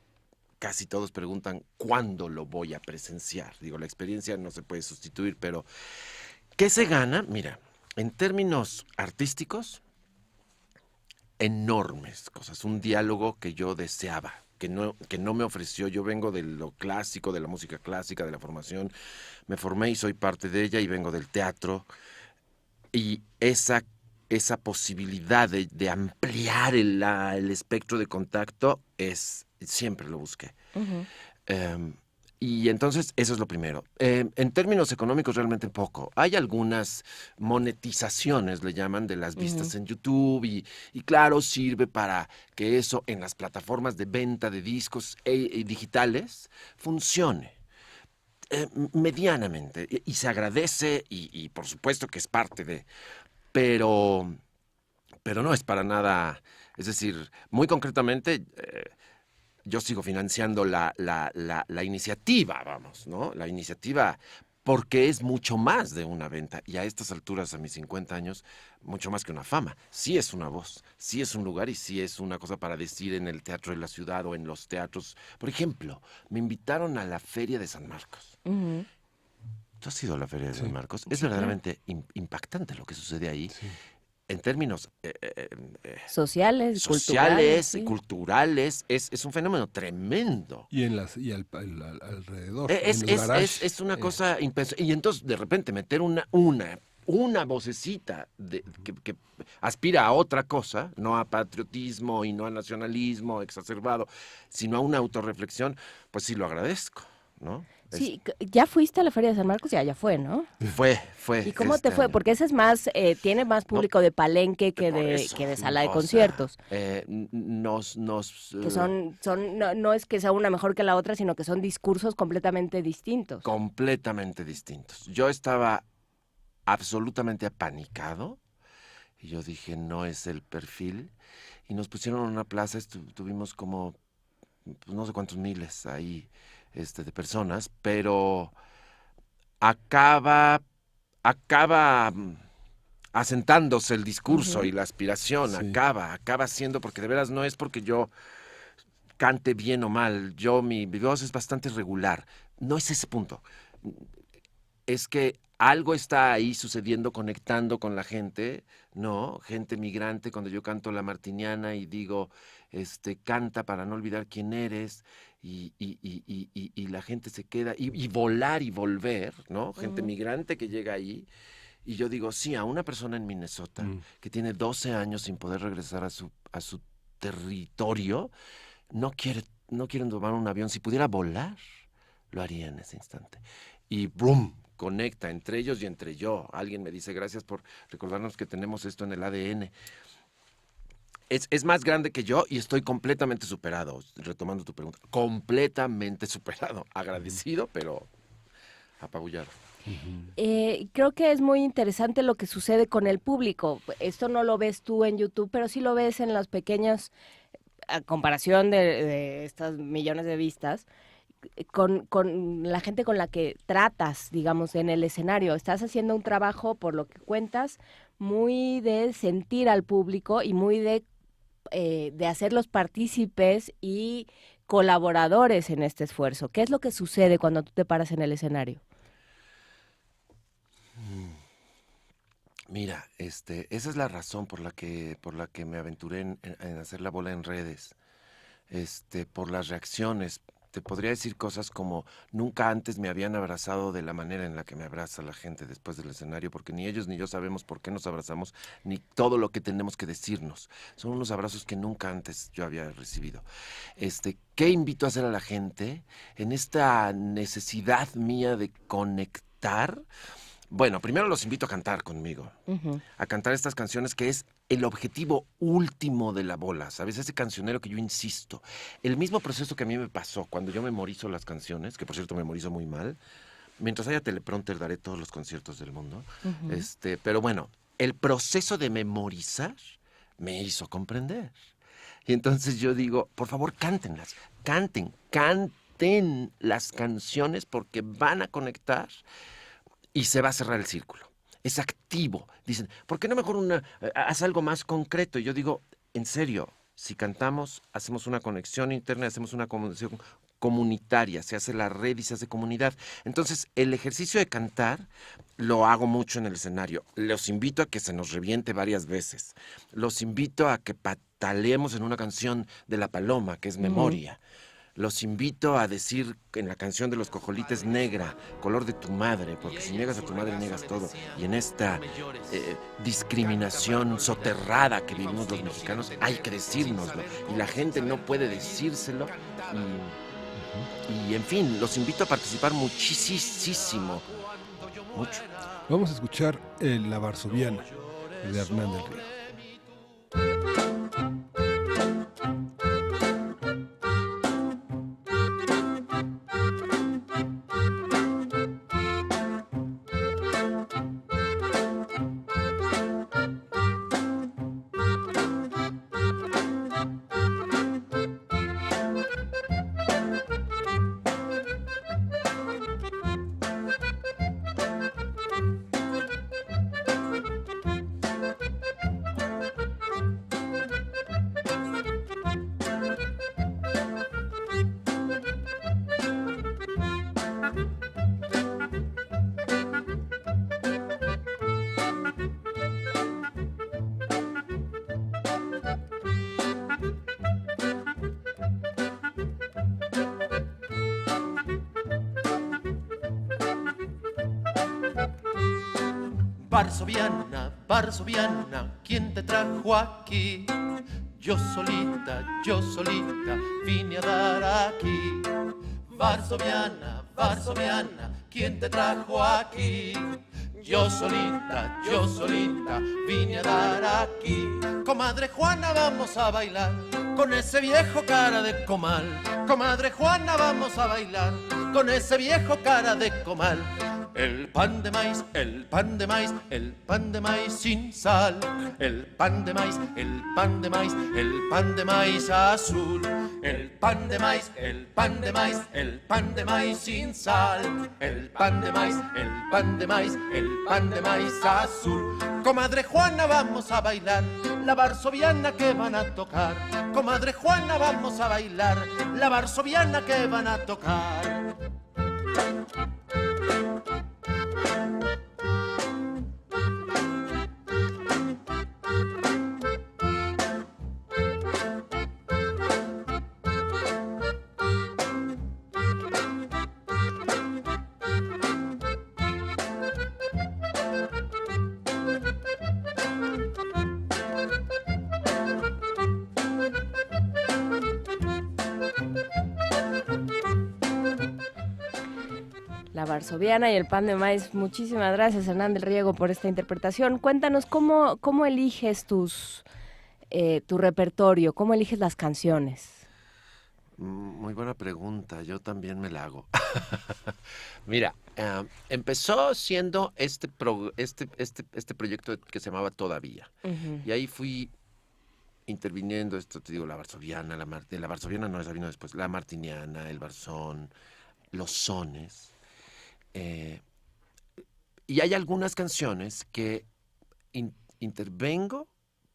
casi todos preguntan, ¿cuándo lo voy a presenciar? Digo, la experiencia no se puede sustituir, pero ¿qué se gana? Mira, en términos artísticos, enormes cosas, un diálogo que yo deseaba, que no me ofreció. Yo vengo de lo clásico, de la música clásica, de la formación, me formé y soy parte de ella y vengo del teatro, y esa posibilidad de ampliar el espectro de contacto siempre lo busqué. Y entonces, eso es lo primero. En términos económicos, realmente poco. Hay algunas monetizaciones, le llaman, de las vistas en YouTube, y claro, sirve para que eso en las plataformas de venta de discos digitales funcione. Medianamente. Y se agradece, y por supuesto que es parte de... Pero no es para nada... Es decir, muy concretamente... yo sigo financiando la iniciativa, vamos, ¿no? La iniciativa, porque es mucho más de una venta. Y a estas alturas, a mis 50 años, mucho más que una fama. Sí es una voz, sí es un lugar y sí es una cosa para decir en el Teatro de la Ciudad o en los teatros. Por ejemplo, me invitaron a la Feria de San Marcos. Ujú. ¿Tú has ido a la Feria de San Marcos? Es verdaderamente impactante lo que sucede ahí. En términos Sociales, sociales y culturales, culturales, es un fenómeno tremendo. Y alrededor, Es, en los garages. es una cosa impresionante. Y entonces, de repente, meter una vocecita que aspira a otra cosa, no a patriotismo y no a nacionalismo exacerbado, sino a una autorreflexión, pues sí lo agradezco, ¿no? Sí, ya fuiste a la Feria de San Marcos, ya fue, ¿no? Fue. ¿Y cómo te fue? Porque ese es más, tiene más público de palenque que de sala de conciertos. Que No es que sea una mejor que la otra, sino que son discursos completamente distintos. Completamente distintos. Yo estaba absolutamente apanicado y yo dije, no es el perfil. Y nos pusieron en una plaza, tuvimos como, pues, no sé cuántos miles ahí de personas, pero acaba asentándose el discurso y la aspiración, acaba siendo, porque de veras no es porque yo cante bien o mal, mi voz es bastante regular, no es ese punto, es que algo está ahí sucediendo, conectando con la gente, ¿no? Gente migrante, cuando yo canto La Martiniana y digo, canta para no olvidar quién eres, y la gente se queda, y volar y volver, ¿no? Gente migrante que llega ahí, y yo digo, sí, a una persona en Minnesota que tiene 12 años sin poder regresar a su territorio, no quieren tomar un avión. Si pudiera volar, lo haría en ese instante. Y ¡brum! Conecta entre ellos y entre yo. Alguien me dice, gracias por recordarnos que tenemos esto en el ADN. Es más grande que yo y estoy completamente superado, retomando tu pregunta, completamente superado, agradecido, pero apabullado. Creo que es muy interesante lo que sucede con el público. Esto no lo ves tú en YouTube, pero sí lo ves en las pequeñas, a comparación de estas millones de vistas, con la gente con la que tratas, digamos, en el escenario. Estás haciendo un trabajo, por lo que cuentas, muy de sentir al público y muy de hacerlos partícipes y colaboradores en este esfuerzo. ¿Qué es lo que sucede cuando tú te paras en el escenario? Mira, esa es la razón por la que me aventuré en hacer la bola en redes, por las reacciones. Te podría decir cosas como, nunca antes me habían abrazado de la manera en la que me abraza la gente después del escenario, porque ni ellos ni yo sabemos por qué nos abrazamos, ni todo lo que tenemos que decirnos. Son unos abrazos que nunca antes yo había recibido. ¿Qué invito a hacer a la gente en esta necesidad mía de conectar? Bueno, primero los invito a cantar conmigo, a cantar estas canciones que es el objetivo último de la bola, ¿sabes? Ese cancionero que yo insisto. El mismo proceso que a mí me pasó cuando yo memorizo las canciones, que por cierto memorizo muy mal. Mientras haya teleprompter daré todos los conciertos del mundo. Pero bueno, el proceso de memorizar me hizo comprender. Y entonces yo digo, por favor, cántenlas, canten las canciones porque van a conectar. Y se va a cerrar el círculo. Es activo. Dicen, ¿por qué no mejor haz algo más concreto? Y yo digo, en serio, si cantamos, hacemos una conexión interna, hacemos una conexión comunitaria, se hace la red y se hace comunidad. Entonces, el ejercicio de cantar lo hago mucho en el escenario. Los invito a que se nos reviente varias veces. Los invito a que pataleemos en una canción de La Paloma, que es Memoria. Los invito a decir en la canción de Los Cojolites, negra, color de tu madre, porque si niegas a tu madre, niegas todo. Y en esta discriminación soterrada que vivimos los mexicanos, hay que decírnoslo. Y la gente no puede decírselo. Y en fin, los invito a participar muchísimo. Mucho. Vamos a escuchar La Varsoviana de Hernán del Río. Varsoviana, ¿quién te trajo aquí? Yo solita, vine a dar aquí. Varsoviana, ¿quién te trajo aquí? Yo solita, vine a dar aquí. Comadre Juana, vamos a bailar con ese viejo cara de comal. Comadre Juana, vamos a bailar con ese viejo cara de comal. El pan de maíz, el pan de maíz, el pan de maíz sin sal. El pan de maíz, el pan de maíz, el pan de maíz azul. El pan de maíz, el pan de maíz, el pan de maíz sin sal. El pan de maíz, el pan de maíz, el pan de maíz azul. Comadre Juana, vamos a bailar la varsoviana que van a tocar. Comadre Juana, vamos a bailar la varsoviana que van a tocar. La varsoviana y el pan de maíz. Muchísimas gracias, Hernán del Riego, por esta interpretación. Cuéntanos cómo eliges tu repertorio, cómo eliges las canciones. Muy buena pregunta, yo también me la hago. Mira, empezó siendo este proyecto que se llamaba Todavía. Uh-huh. Y ahí fui interviniendo, esto te digo, la varsoviana, la varsoviana no, esa vino después, la martiniana, el varsón, los sones. Y hay algunas canciones que intervengo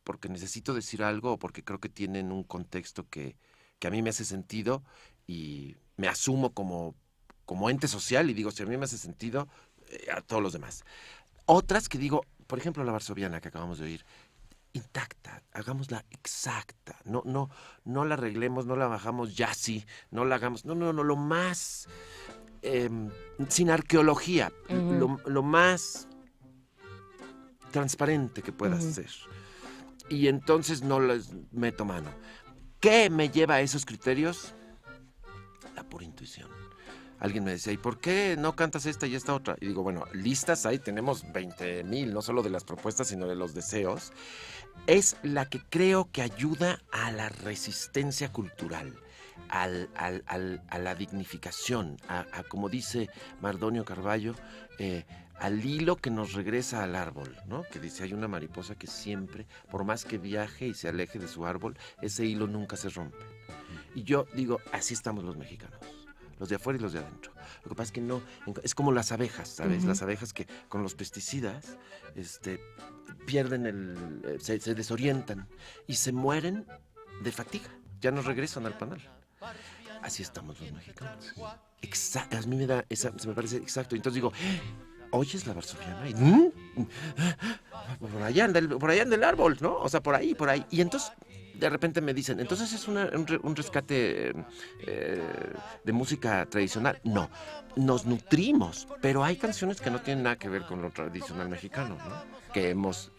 porque necesito decir algo o porque creo que tienen un contexto que a mí me hace sentido y me asumo como ente social y digo, si a mí me hace sentido, a todos los demás. Otras que digo, por ejemplo, la varsoviana que acabamos de oír, intacta, hagámosla exacta, no la arreglemos, no la bajamos ya sí, no la hagamos, no, lo más... sin arqueología, uh-huh. lo más transparente que pueda uh-huh. ser. Y entonces no les meto mano. ¿Qué me lleva a esos criterios? La pura intuición. Alguien me decía, ¿y por qué no cantas esta y esta otra? Y digo, bueno, listas ahí tenemos 20,000, no solo de las propuestas, sino de los deseos. Es la que creo que ayuda a la resistencia cultural. A la dignificación, a como dice Mardonio Carballo, al hilo que nos regresa al árbol, ¿no? Que dice, hay una mariposa que siempre, por más que viaje y se aleje de su árbol, ese hilo nunca se rompe. Y yo digo, así estamos los mexicanos, los de afuera y los de adentro. Lo que pasa es que no, es como las abejas, ¿sabes? Uh-huh. Las abejas que con los pesticidas pierden se desorientan y se mueren de fatiga, ya no regresan al panal. Así estamos los mexicanos. A mí se me parece exacto. Entonces digo, ¿oyes la varsoviana? Por allá anda el árbol, ¿no? O sea, por ahí. Y entonces, de repente me dicen, ¿entonces es un rescate de música tradicional? No, nos nutrimos, pero hay canciones que no tienen nada que ver con lo tradicional mexicano, ¿no? Que hemos...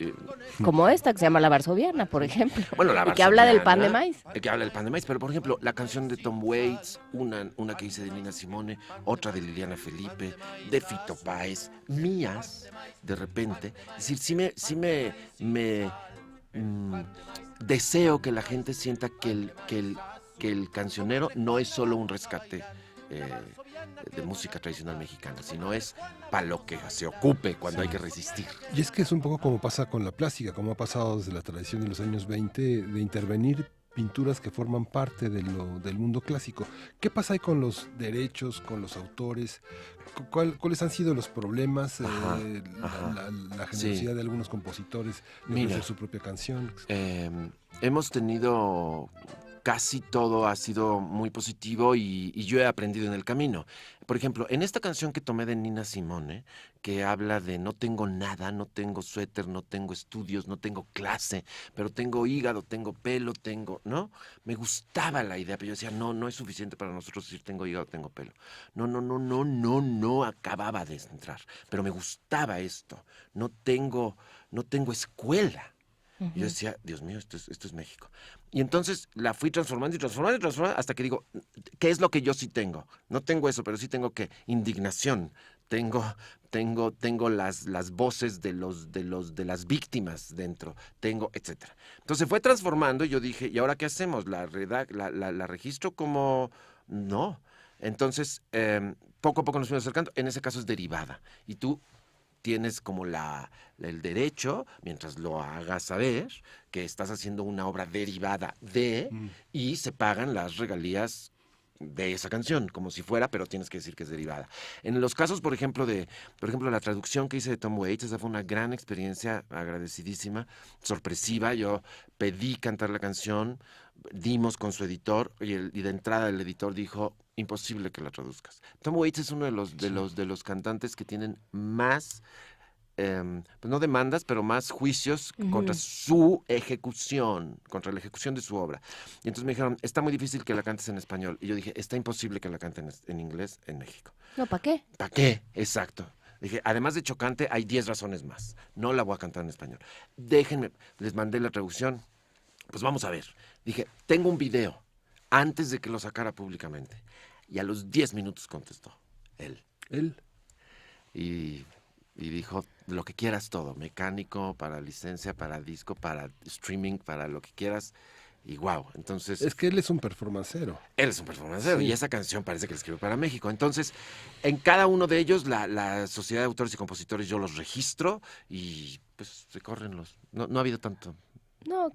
Como esta, que se llama La Varsoviana, por ejemplo. Bueno, y que habla del pan de maíz. Que habla del pan de maíz, pero por ejemplo, la canción de Tom Waits, una que hice de Nina Simone, otra de Liliana Felipe, de Fito Páez, mías, de repente. Es decir, sí me deseo que la gente sienta que el cancionero no es solo un rescate de música tradicional mexicana, sino es para lo que se ocupe cuando hay que resistir. Y es que es un poco como pasa con la plástica, como ha pasado desde la tradición de los años 20 de intervenir pinturas que forman parte del mundo clásico. ¿Qué pasa ahí con los derechos, con los autores? ¿Cuáles han sido los problemas? La generosidad de algunos compositores de hacer su propia canción. Hemos tenido casi todo ha sido muy positivo y yo he aprendido en el camino. Por ejemplo, en esta canción que tomé de Nina Simone, que habla de no tengo nada, no tengo suéter, no tengo estudios, no tengo clase, pero tengo hígado, tengo pelo, ¿no? Me gustaba la idea, pero yo decía, no es suficiente para nosotros decir tengo hígado, tengo pelo. No acababa de entrar, pero me gustaba esto. No tengo escuela. Y yo decía, Dios mío, esto es México. Y entonces la fui transformando hasta que digo, ¿qué es lo que yo sí tengo? No tengo eso, pero sí tengo ¿qué? Indignación. Tengo las voces de las víctimas dentro, etcétera. Entonces fue transformando y yo dije, ¿y ahora qué hacemos? ¿La registro como...? No. Entonces, poco a poco nos fuimos acercando. En ese caso es derivada. Y tú tienes como el derecho, mientras lo hagas saber, que estás haciendo una obra derivada de, y se pagan las regalías de esa canción, como si fuera, pero tienes que decir que es derivada. En los casos, por ejemplo, la traducción que hice de Tom Waits, esa fue una gran experiencia, agradecidísima, sorpresiva. Yo pedí cantar la canción, dimos con su editor, y de entrada el editor dijo, imposible que la traduzcas. Tom Waits es uno de los cantantes que tienen más, pues no demandas, pero más juicios contra su ejecución, contra la ejecución de su obra. Y entonces me dijeron, está muy difícil que la cantes en español. Y yo dije, está imposible que la canten en inglés en México. No, ¿para qué? ¿Para qué? Exacto. Dije, además de chocante, hay 10 razones más. No la voy a cantar en español. Déjenme, les mandé la traducción. Pues vamos a ver. Dije, tengo un video antes de que lo sacara públicamente. Y a los 10 minutos contestó él. Y dijo, lo que quieras todo, mecánico, para licencia, para disco, para streaming, para lo que quieras. Y wow, entonces... Es que él es un performancero. Él es un performancero, sí. Y esa canción parece que la escribió para México. Entonces, en cada uno de ellos, la Sociedad de Autores y Compositores, yo los registro y pues se corren no ha habido tanto... No,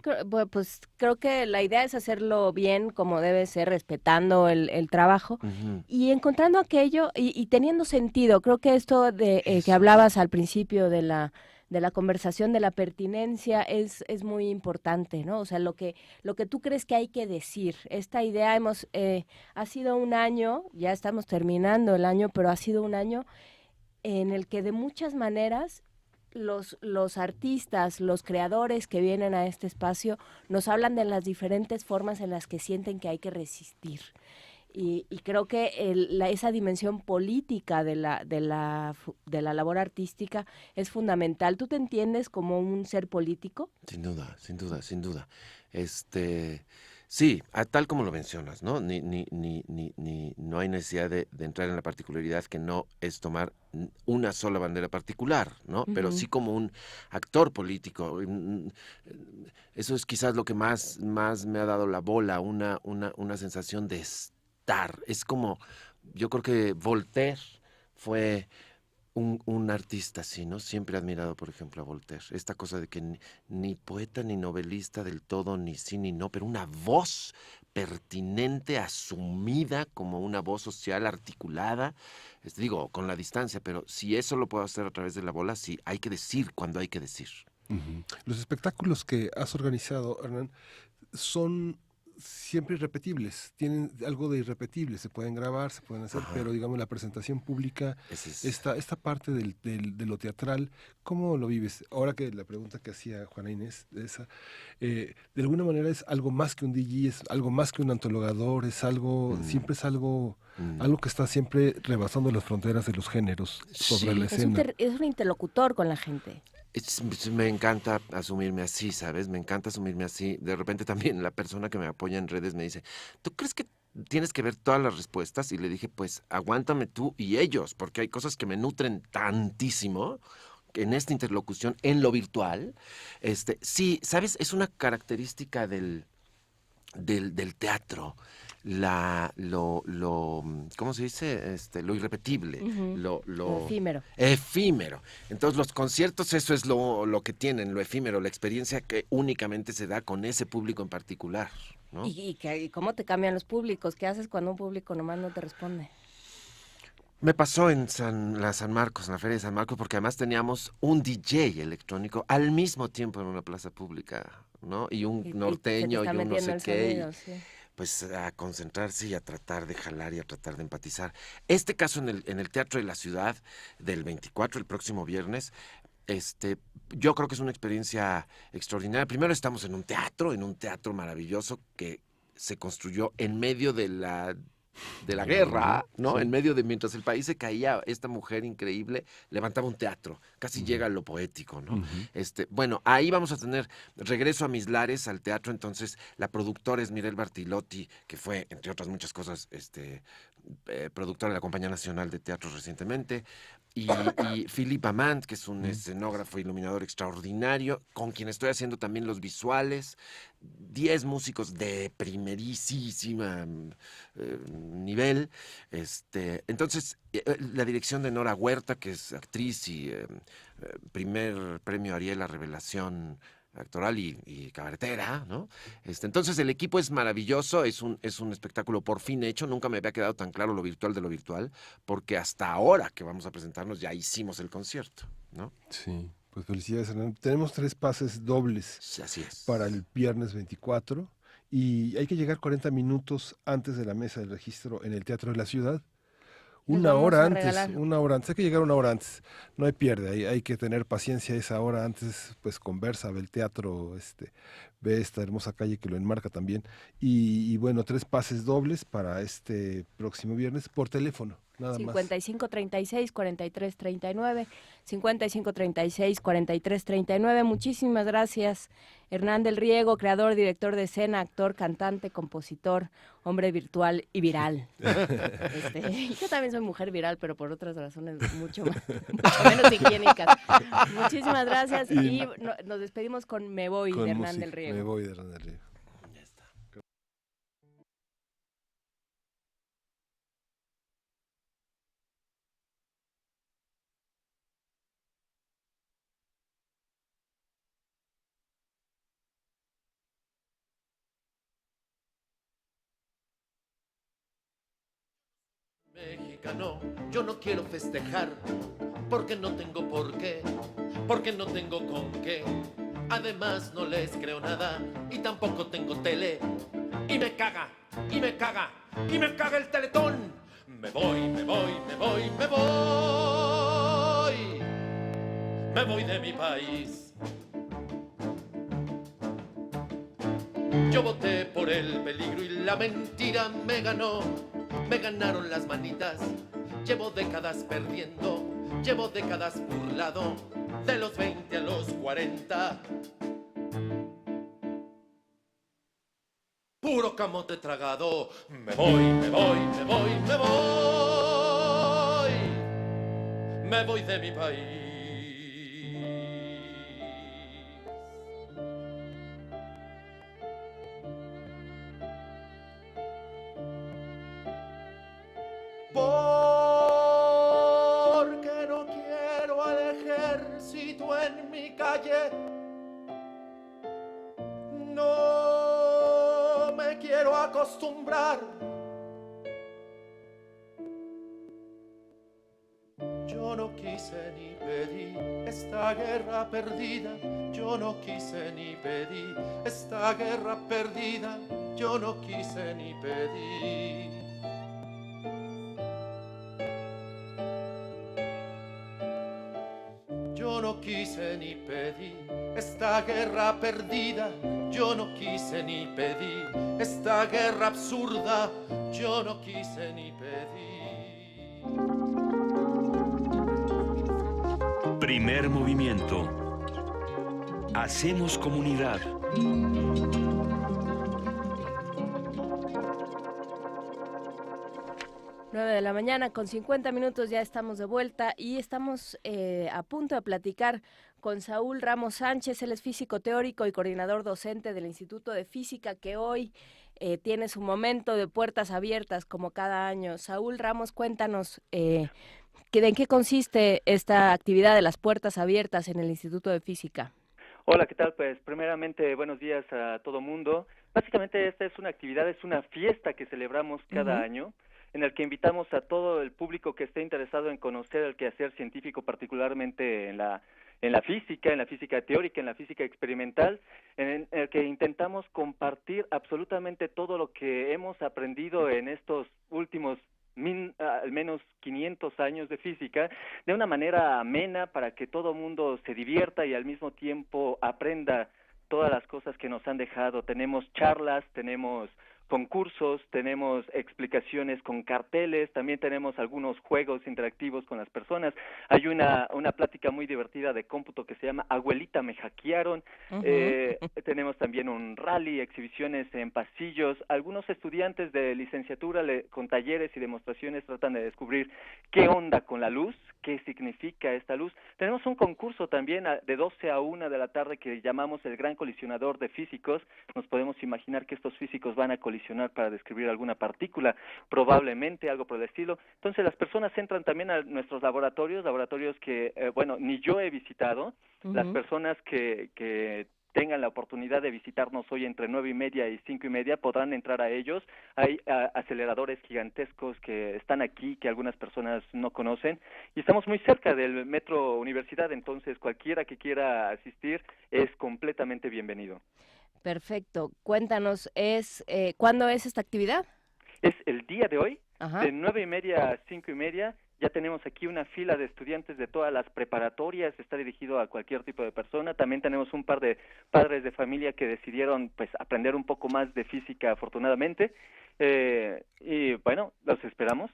pues creo que la idea es hacerlo bien, como debe ser, respetando el trabajo y encontrando aquello y teniendo sentido. Creo que esto de que hablabas al principio de la conversación, de la pertinencia, es muy importante, ¿no? O sea, lo que tú crees que hay que decir. Esta idea ha sido un año, ya estamos terminando el año, pero ha sido un año en el que de muchas maneras los artistas, los creadores que vienen a este espacio nos hablan de las diferentes formas en las que sienten que hay que resistir. Y creo que esa dimensión política de la labor artística es fundamental. ¿Tú te entiendes como un ser político? Sin duda. Sí, tal como lo mencionas, ¿no? No hay necesidad de entrar en la particularidad que no es tomar una sola bandera particular, ¿no? Pero sí como un actor político. Eso es quizás lo que más me ha dado la bola, una sensación de estar. Es como, yo creo que Voltaire fue un artista así, ¿no? Siempre he admirado, por ejemplo, a Voltaire. Esta cosa de que ni poeta ni novelista del todo, ni sí ni no, pero una voz pertinente, asumida como una voz social articulada, digo, con la distancia, pero si eso lo puedo hacer a través de la bola, sí, hay que decir cuando hay que decir. Los espectáculos que has organizado, Hernán, son siempre irrepetibles, tienen algo de irrepetible, se pueden grabar, se pueden hacer, pero digamos la presentación pública, esta parte de lo teatral, ¿cómo lo vives? Ahora que la pregunta que hacía Juana Inés, de alguna manera es algo más que un DJ, es algo más que un antologador, es algo, siempre es algo que está siempre rebasando las fronteras de los géneros sobre la escena. Es un interlocutor con la gente. Me encanta asumirme así, ¿sabes? Me encanta asumirme así. De repente también la persona que me apoya en redes me dice, ¿tú crees que tienes que ver todas las respuestas? Y le dije, pues aguántame tú y ellos, porque hay cosas que me nutren tantísimo en esta interlocución, en lo virtual. Sí, ¿sabes? Es una característica del teatro. ¿Cómo se dice? Lo irrepetible, lo efímero. Entonces los conciertos, eso es lo que tienen, lo efímero, la experiencia que únicamente se da con ese público en particular, ¿no? ¿Y cómo te cambian los públicos? ¿Qué haces cuando un público nomás no te responde? Me pasó en la San Marcos, en la Feria de San Marcos, porque además teníamos un DJ electrónico al mismo tiempo en una plaza pública, ¿no? Y un norteño y un no sé qué. pues a concentrarse y a tratar de jalar y a tratar de empatizar. Este caso en el Teatro de la Ciudad del 24, el próximo viernes, yo creo que es una experiencia extraordinaria. Primero estamos en un teatro maravilloso que se construyó en medio de la guerra, ¿no? Sí. En medio de, mientras el país se caía, esta mujer increíble levantaba un teatro, casi llega a lo poético, ¿no? Bueno, ahí vamos a tener Regreso a mis lares, al teatro. Entonces la productora es Mirel Bartilotti, que fue, entre otras muchas cosas, productora de la Compañía Nacional de Teatro recientemente, y Philippe Amand, que es un escenógrafo e iluminador extraordinario, con quien estoy haciendo también los visuales. 10 músicos de primerísima nivel. Entonces, la dirección de Nora Huerta, que es actriz y primer premio Ariel a revelación actoral y cabaretera, ¿no? Entonces el equipo es maravilloso, es un espectáculo por fin hecho. Nunca me había quedado tan claro lo virtual de lo virtual, porque hasta ahora que vamos a presentarnos ya hicimos el concierto, ¿no? Sí, pues felicidades, Hernán. Tenemos 3 pases dobles Así es. para el viernes 24 y hay que llegar 40 minutos antes de la mesa del registro en el Teatro de la Ciudad. Una hora antes. Hay que llegar una hora antes. No hay pierde, hay que tener paciencia esa hora antes, pues conversa, ve el teatro, ve esta hermosa calle que lo enmarca también. Y bueno, 3 pases dobles para este próximo viernes por teléfono, nada más. 5536-4339, 5536-4339. Muchísimas gracias, Hernán del Riego, creador, director de escena, actor, cantante, compositor, hombre virtual y viral. Yo también soy mujer viral, pero por otras razones mucho menos higiénicas. Muchísimas gracias y nos despedimos con Me Voy, de Hernán del Riego. Me Voy, de Hernán del Riego. Mexicano, yo no quiero festejar, porque no tengo por qué, porque no tengo con qué. Además no les creo nada y tampoco tengo tele. Y me caga, y me caga, y me caga el Teletón. Me voy, me voy, me voy, me voy. Me voy de mi país. Yo voté por el peligro y la mentira me ganó. Me ganaron las manitas. Llevo décadas perdiendo. Llevo décadas burlado. De los 20 a los 40. Puro camote tragado. Me voy, me voy, me voy, me voy. Me voy de mi país. Porque no quiero al ejército en mi calle. No me quiero acostumbrar. Yo no quise ni pedí esta guerra perdida. Yo no quise ni pedí esta guerra perdida. Yo no quise ni pedí. Yo no quise ni pedí esta guerra perdida. Yo no quise ni pedí esta guerra absurda. Yo no quise ni pedí. Primer movimiento. Hacemos comunidad. 9 de la mañana con 50 minutos, ya estamos de vuelta y estamos a punto de platicar con Saúl Ramos Sánchez. Él es físico teórico y coordinador docente del Instituto de Física, que hoy tiene su momento de puertas abiertas como cada año. Saúl Ramos, cuéntanos ¿en qué consiste esta actividad de las puertas abiertas en el Instituto de Física? Hola, ¿qué tal? Pues primeramente buenos días a todo mundo. Básicamente esta es una actividad, es una fiesta que celebramos cada año, en el que invitamos a todo el público que esté interesado en conocer el quehacer científico, particularmente en la física teórica, en la física experimental, en el que intentamos compartir absolutamente todo lo que hemos aprendido en estos últimos al menos 500 años de física, de una manera amena para que todo mundo se divierta y al mismo tiempo aprenda todas las cosas que nos han dejado. Tenemos charlas, tenemos concursos, tenemos explicaciones con carteles, también tenemos algunos juegos interactivos con las personas. Hay una plática muy divertida de cómputo que se llama Abuelita me hackearon. Tenemos también un rally, exhibiciones en pasillos. Algunos estudiantes de licenciatura con talleres y demostraciones tratan de descubrir qué onda con la luz, qué significa esta luz. Tenemos un concurso también de 12 a 1 de la tarde que llamamos el Gran Colisionador de Físicos. Nos podemos imaginar que estos físicos van a colisionar para describir alguna partícula, probablemente algo por el estilo. Entonces las personas entran también a nuestros laboratorios que, ni yo he visitado. Las personas que tengan la oportunidad de visitarnos hoy entre 9:30 y 5:30 podrán entrar a ellos. Hay aceleradores gigantescos que están aquí, que algunas personas no conocen, y estamos muy cerca del Metro Universidad, entonces cualquiera que quiera asistir es completamente bienvenido. Perfecto. Cuéntanos, ¿cuándo es esta actividad? Es el día de hoy, de 9:30 a 5:30. Ya tenemos aquí una fila de estudiantes de todas las preparatorias, está dirigido a cualquier tipo de persona. También tenemos un par de padres de familia que decidieron aprender un poco más de física, afortunadamente. Y bueno, los esperamos.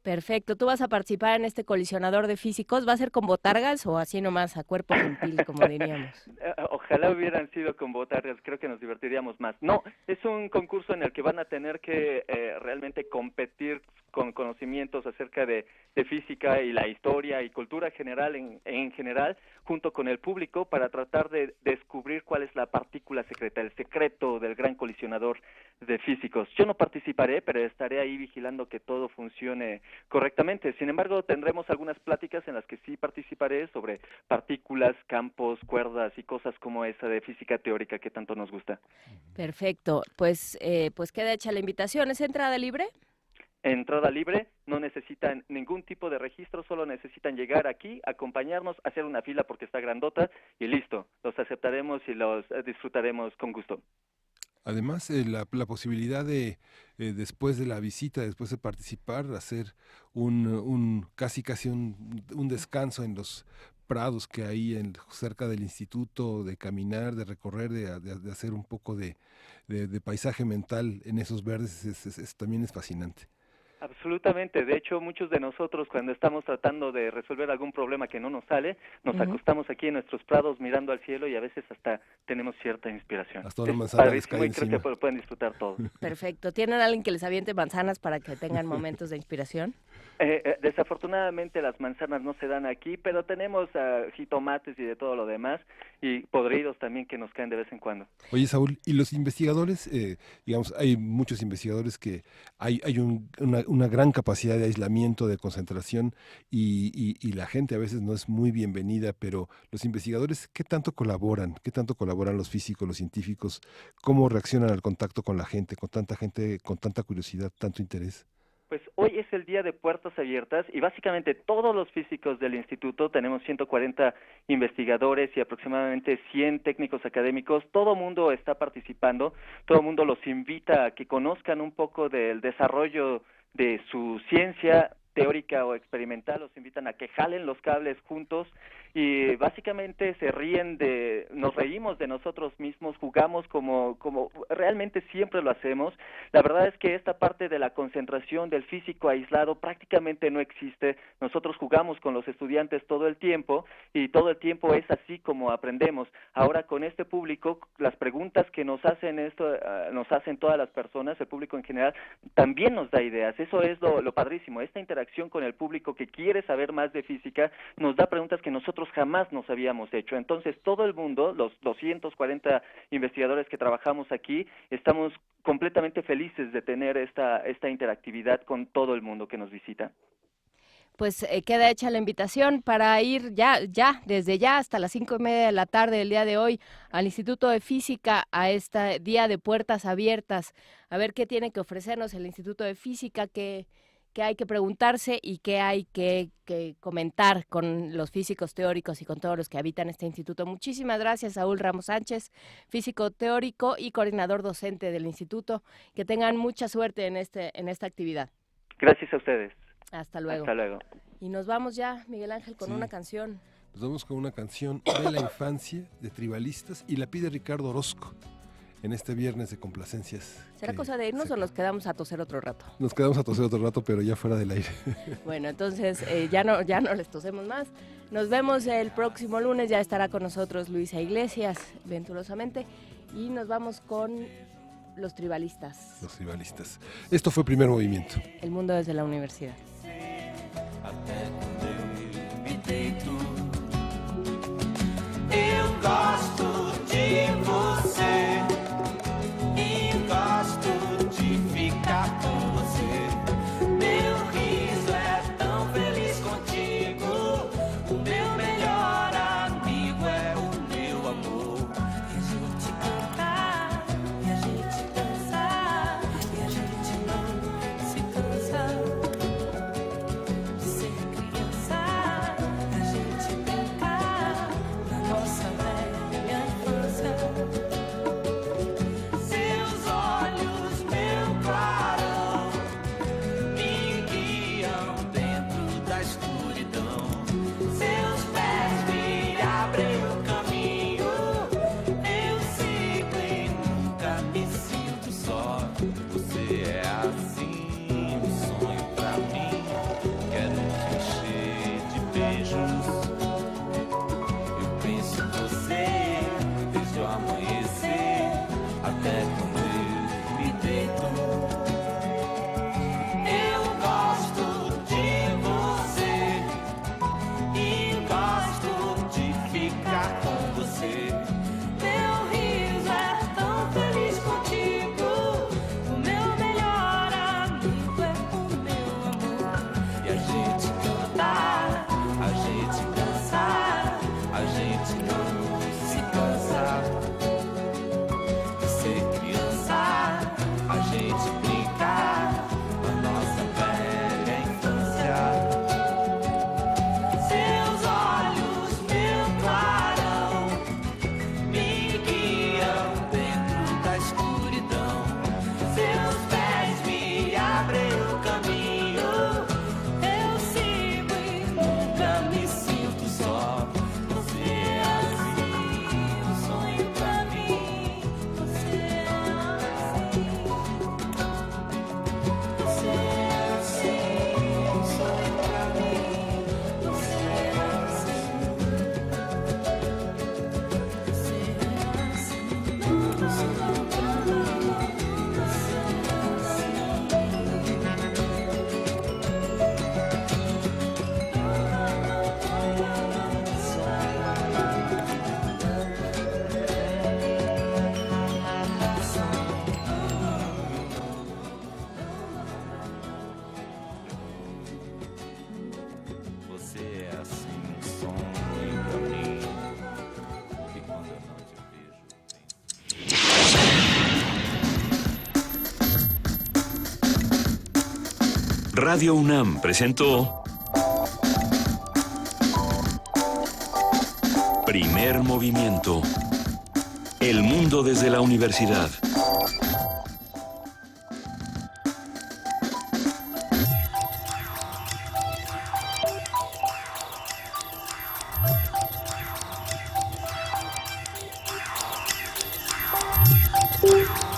Perfecto. ¿Tú vas a participar en este colisionador de físicos? ¿Va a ser con botargas o así nomás a cuerpo gentil, como diríamos? Ojalá hubieran sido con botargas, creo que nos divertiríamos más. No, es un concurso en el que van a tener que realmente competir con conocimientos acerca de física y la historia y cultura general en general, junto con el público, para tratar de descubrir cuál es la partícula secreta, el secreto del gran colisionador de físicos. Yo no participaré, pero estaré ahí vigilando que todo funcione correctamente. Sin embargo, tendremos algunas pláticas en las que sí participaré sobre partículas, campos, cuerdas y cosas como esa de física teórica que tanto nos gusta. Perfecto. Pues queda hecha la invitación. ¿Es entrada libre? Entrada libre, no necesitan ningún tipo de registro, solo necesitan llegar aquí, acompañarnos, hacer una fila porque está grandota y listo. Los aceptaremos y los disfrutaremos con gusto. Además, la posibilidad de, después de la visita, después de participar, hacer casi un descanso en los prados que hay cerca del instituto, de caminar, de recorrer, de hacer un poco de paisaje mental en esos verdes, también es fascinante. Absolutamente. De hecho, muchos de nosotros cuando estamos tratando de resolver algún problema que no nos sale, nos acostamos aquí en nuestros prados mirando al cielo y a veces hasta tenemos cierta inspiración. Hasta una manzana les cae y creo que pueden disfrutar todo. Perfecto. ¿Tienen alguien que les aviente manzanas para que tengan momentos de inspiración? Desafortunadamente las manzanas no se dan aquí, pero tenemos jitomates y de todo lo demás, y podridos también que nos caen de vez en cuando. Oye, Saúl, ¿y los investigadores? Digamos, hay muchos investigadores que hay una gran capacidad de aislamiento, de concentración, y la gente a veces no es muy bienvenida, pero los investigadores, ¿qué tanto colaboran? ¿Qué tanto colaboran los físicos, los científicos? ¿Cómo reaccionan al contacto con la gente, con tanta curiosidad, tanto interés? Pues hoy es el día de puertas abiertas y básicamente todos los físicos del instituto, tenemos 140 investigadores y aproximadamente 100 técnicos académicos, todo mundo está participando, todo mundo los invita a que conozcan un poco del desarrollo de su ciencia teórica o experimental, los invitan a que jalen los cables juntos y básicamente nos reímos de nosotros mismos, jugamos como realmente siempre lo hacemos. La verdad es que esta parte de la concentración del físico aislado prácticamente no existe. Nosotros jugamos con los estudiantes todo el tiempo y todo el tiempo es así como aprendemos. Ahora con este público, las preguntas que nos hacen todas las personas, el público en general, también nos da ideas. Eso es lo padrísimo. Esta interacción con el público que quiere saber más de física nos da preguntas que nosotros jamás nos habíamos hecho. Entonces, todo el mundo, los 240 investigadores que trabajamos aquí, estamos completamente felices de tener esta interactividad con todo el mundo que nos visita. Pues queda hecha la invitación para ir desde ya hasta las 5:30 de la tarde del día de hoy al Instituto de Física a este día de puertas abiertas. A ver qué tiene que ofrecernos el Instituto de Física, qué qué hay que preguntarse y qué hay que comentar con los físicos teóricos y con todos los que habitan este instituto. Muchísimas gracias, Saúl Ramos Sánchez, físico teórico y coordinador docente del instituto. Que tengan mucha suerte en esta actividad. Gracias a ustedes. Hasta luego. Hasta luego. Y nos vamos ya, Miguel Ángel, con una canción. Nos vamos con una canción de la infancia, de Tribalistas, y la pide Ricardo Orozco en este viernes de complacencias. ¿Será cosa de irnos o nos quedamos a toser otro rato? Nos quedamos a toser otro rato, pero ya fuera del aire. Bueno, entonces ya no les tosemos más. Nos vemos el próximo lunes, ya estará con nosotros Luisa Iglesias, venturosamente, y nos vamos con Los Tribalistas. Los Tribalistas. Esto fue Primer Movimiento. El mundo desde la universidad. Eu gosto de você e gosto de ficar com você. Meu riso é tão feliz contigo. O meu melhor amigo é o meu amor. E a gente cantar, e a gente dançar, e a gente não se cansa de ser criança. A gente brincar na nossa velha infância. Seus olhos, meu clarão, me guiam dentro da escuridão. Seus pés me abrem o caminho. Eu sigo e nunca me sinto só. Você é assim, um sonho pra mim. Quero te encher de beijos. Eu penso em você desde o amanhecer até quando eu me deito. Eu gosto de você e gosto de ficar com você. Meu riso é tão feliz contigo. O meu melhor amigo é o meu amor. E a gente cantar, a gente dançar, a gente não se cansa de ser criança. A gente brincar na nossa velha infância. Seus olhos, meu clarão, me guiam dentro da escuridão. Seus pés me abrem o caminho. Eu sigo e nunca me sinto só. Você é assim, um sonho pra mim. Você é assim. Você é assim, um sonho pra mim. Você é assim. Você é assim, um sonho pra mim. Você Você é assim, um sonho pra mim. E quando eu não te vejo, Radio UNAM presentó Primer Movimiento. El mundo desde la universidad. Thank you.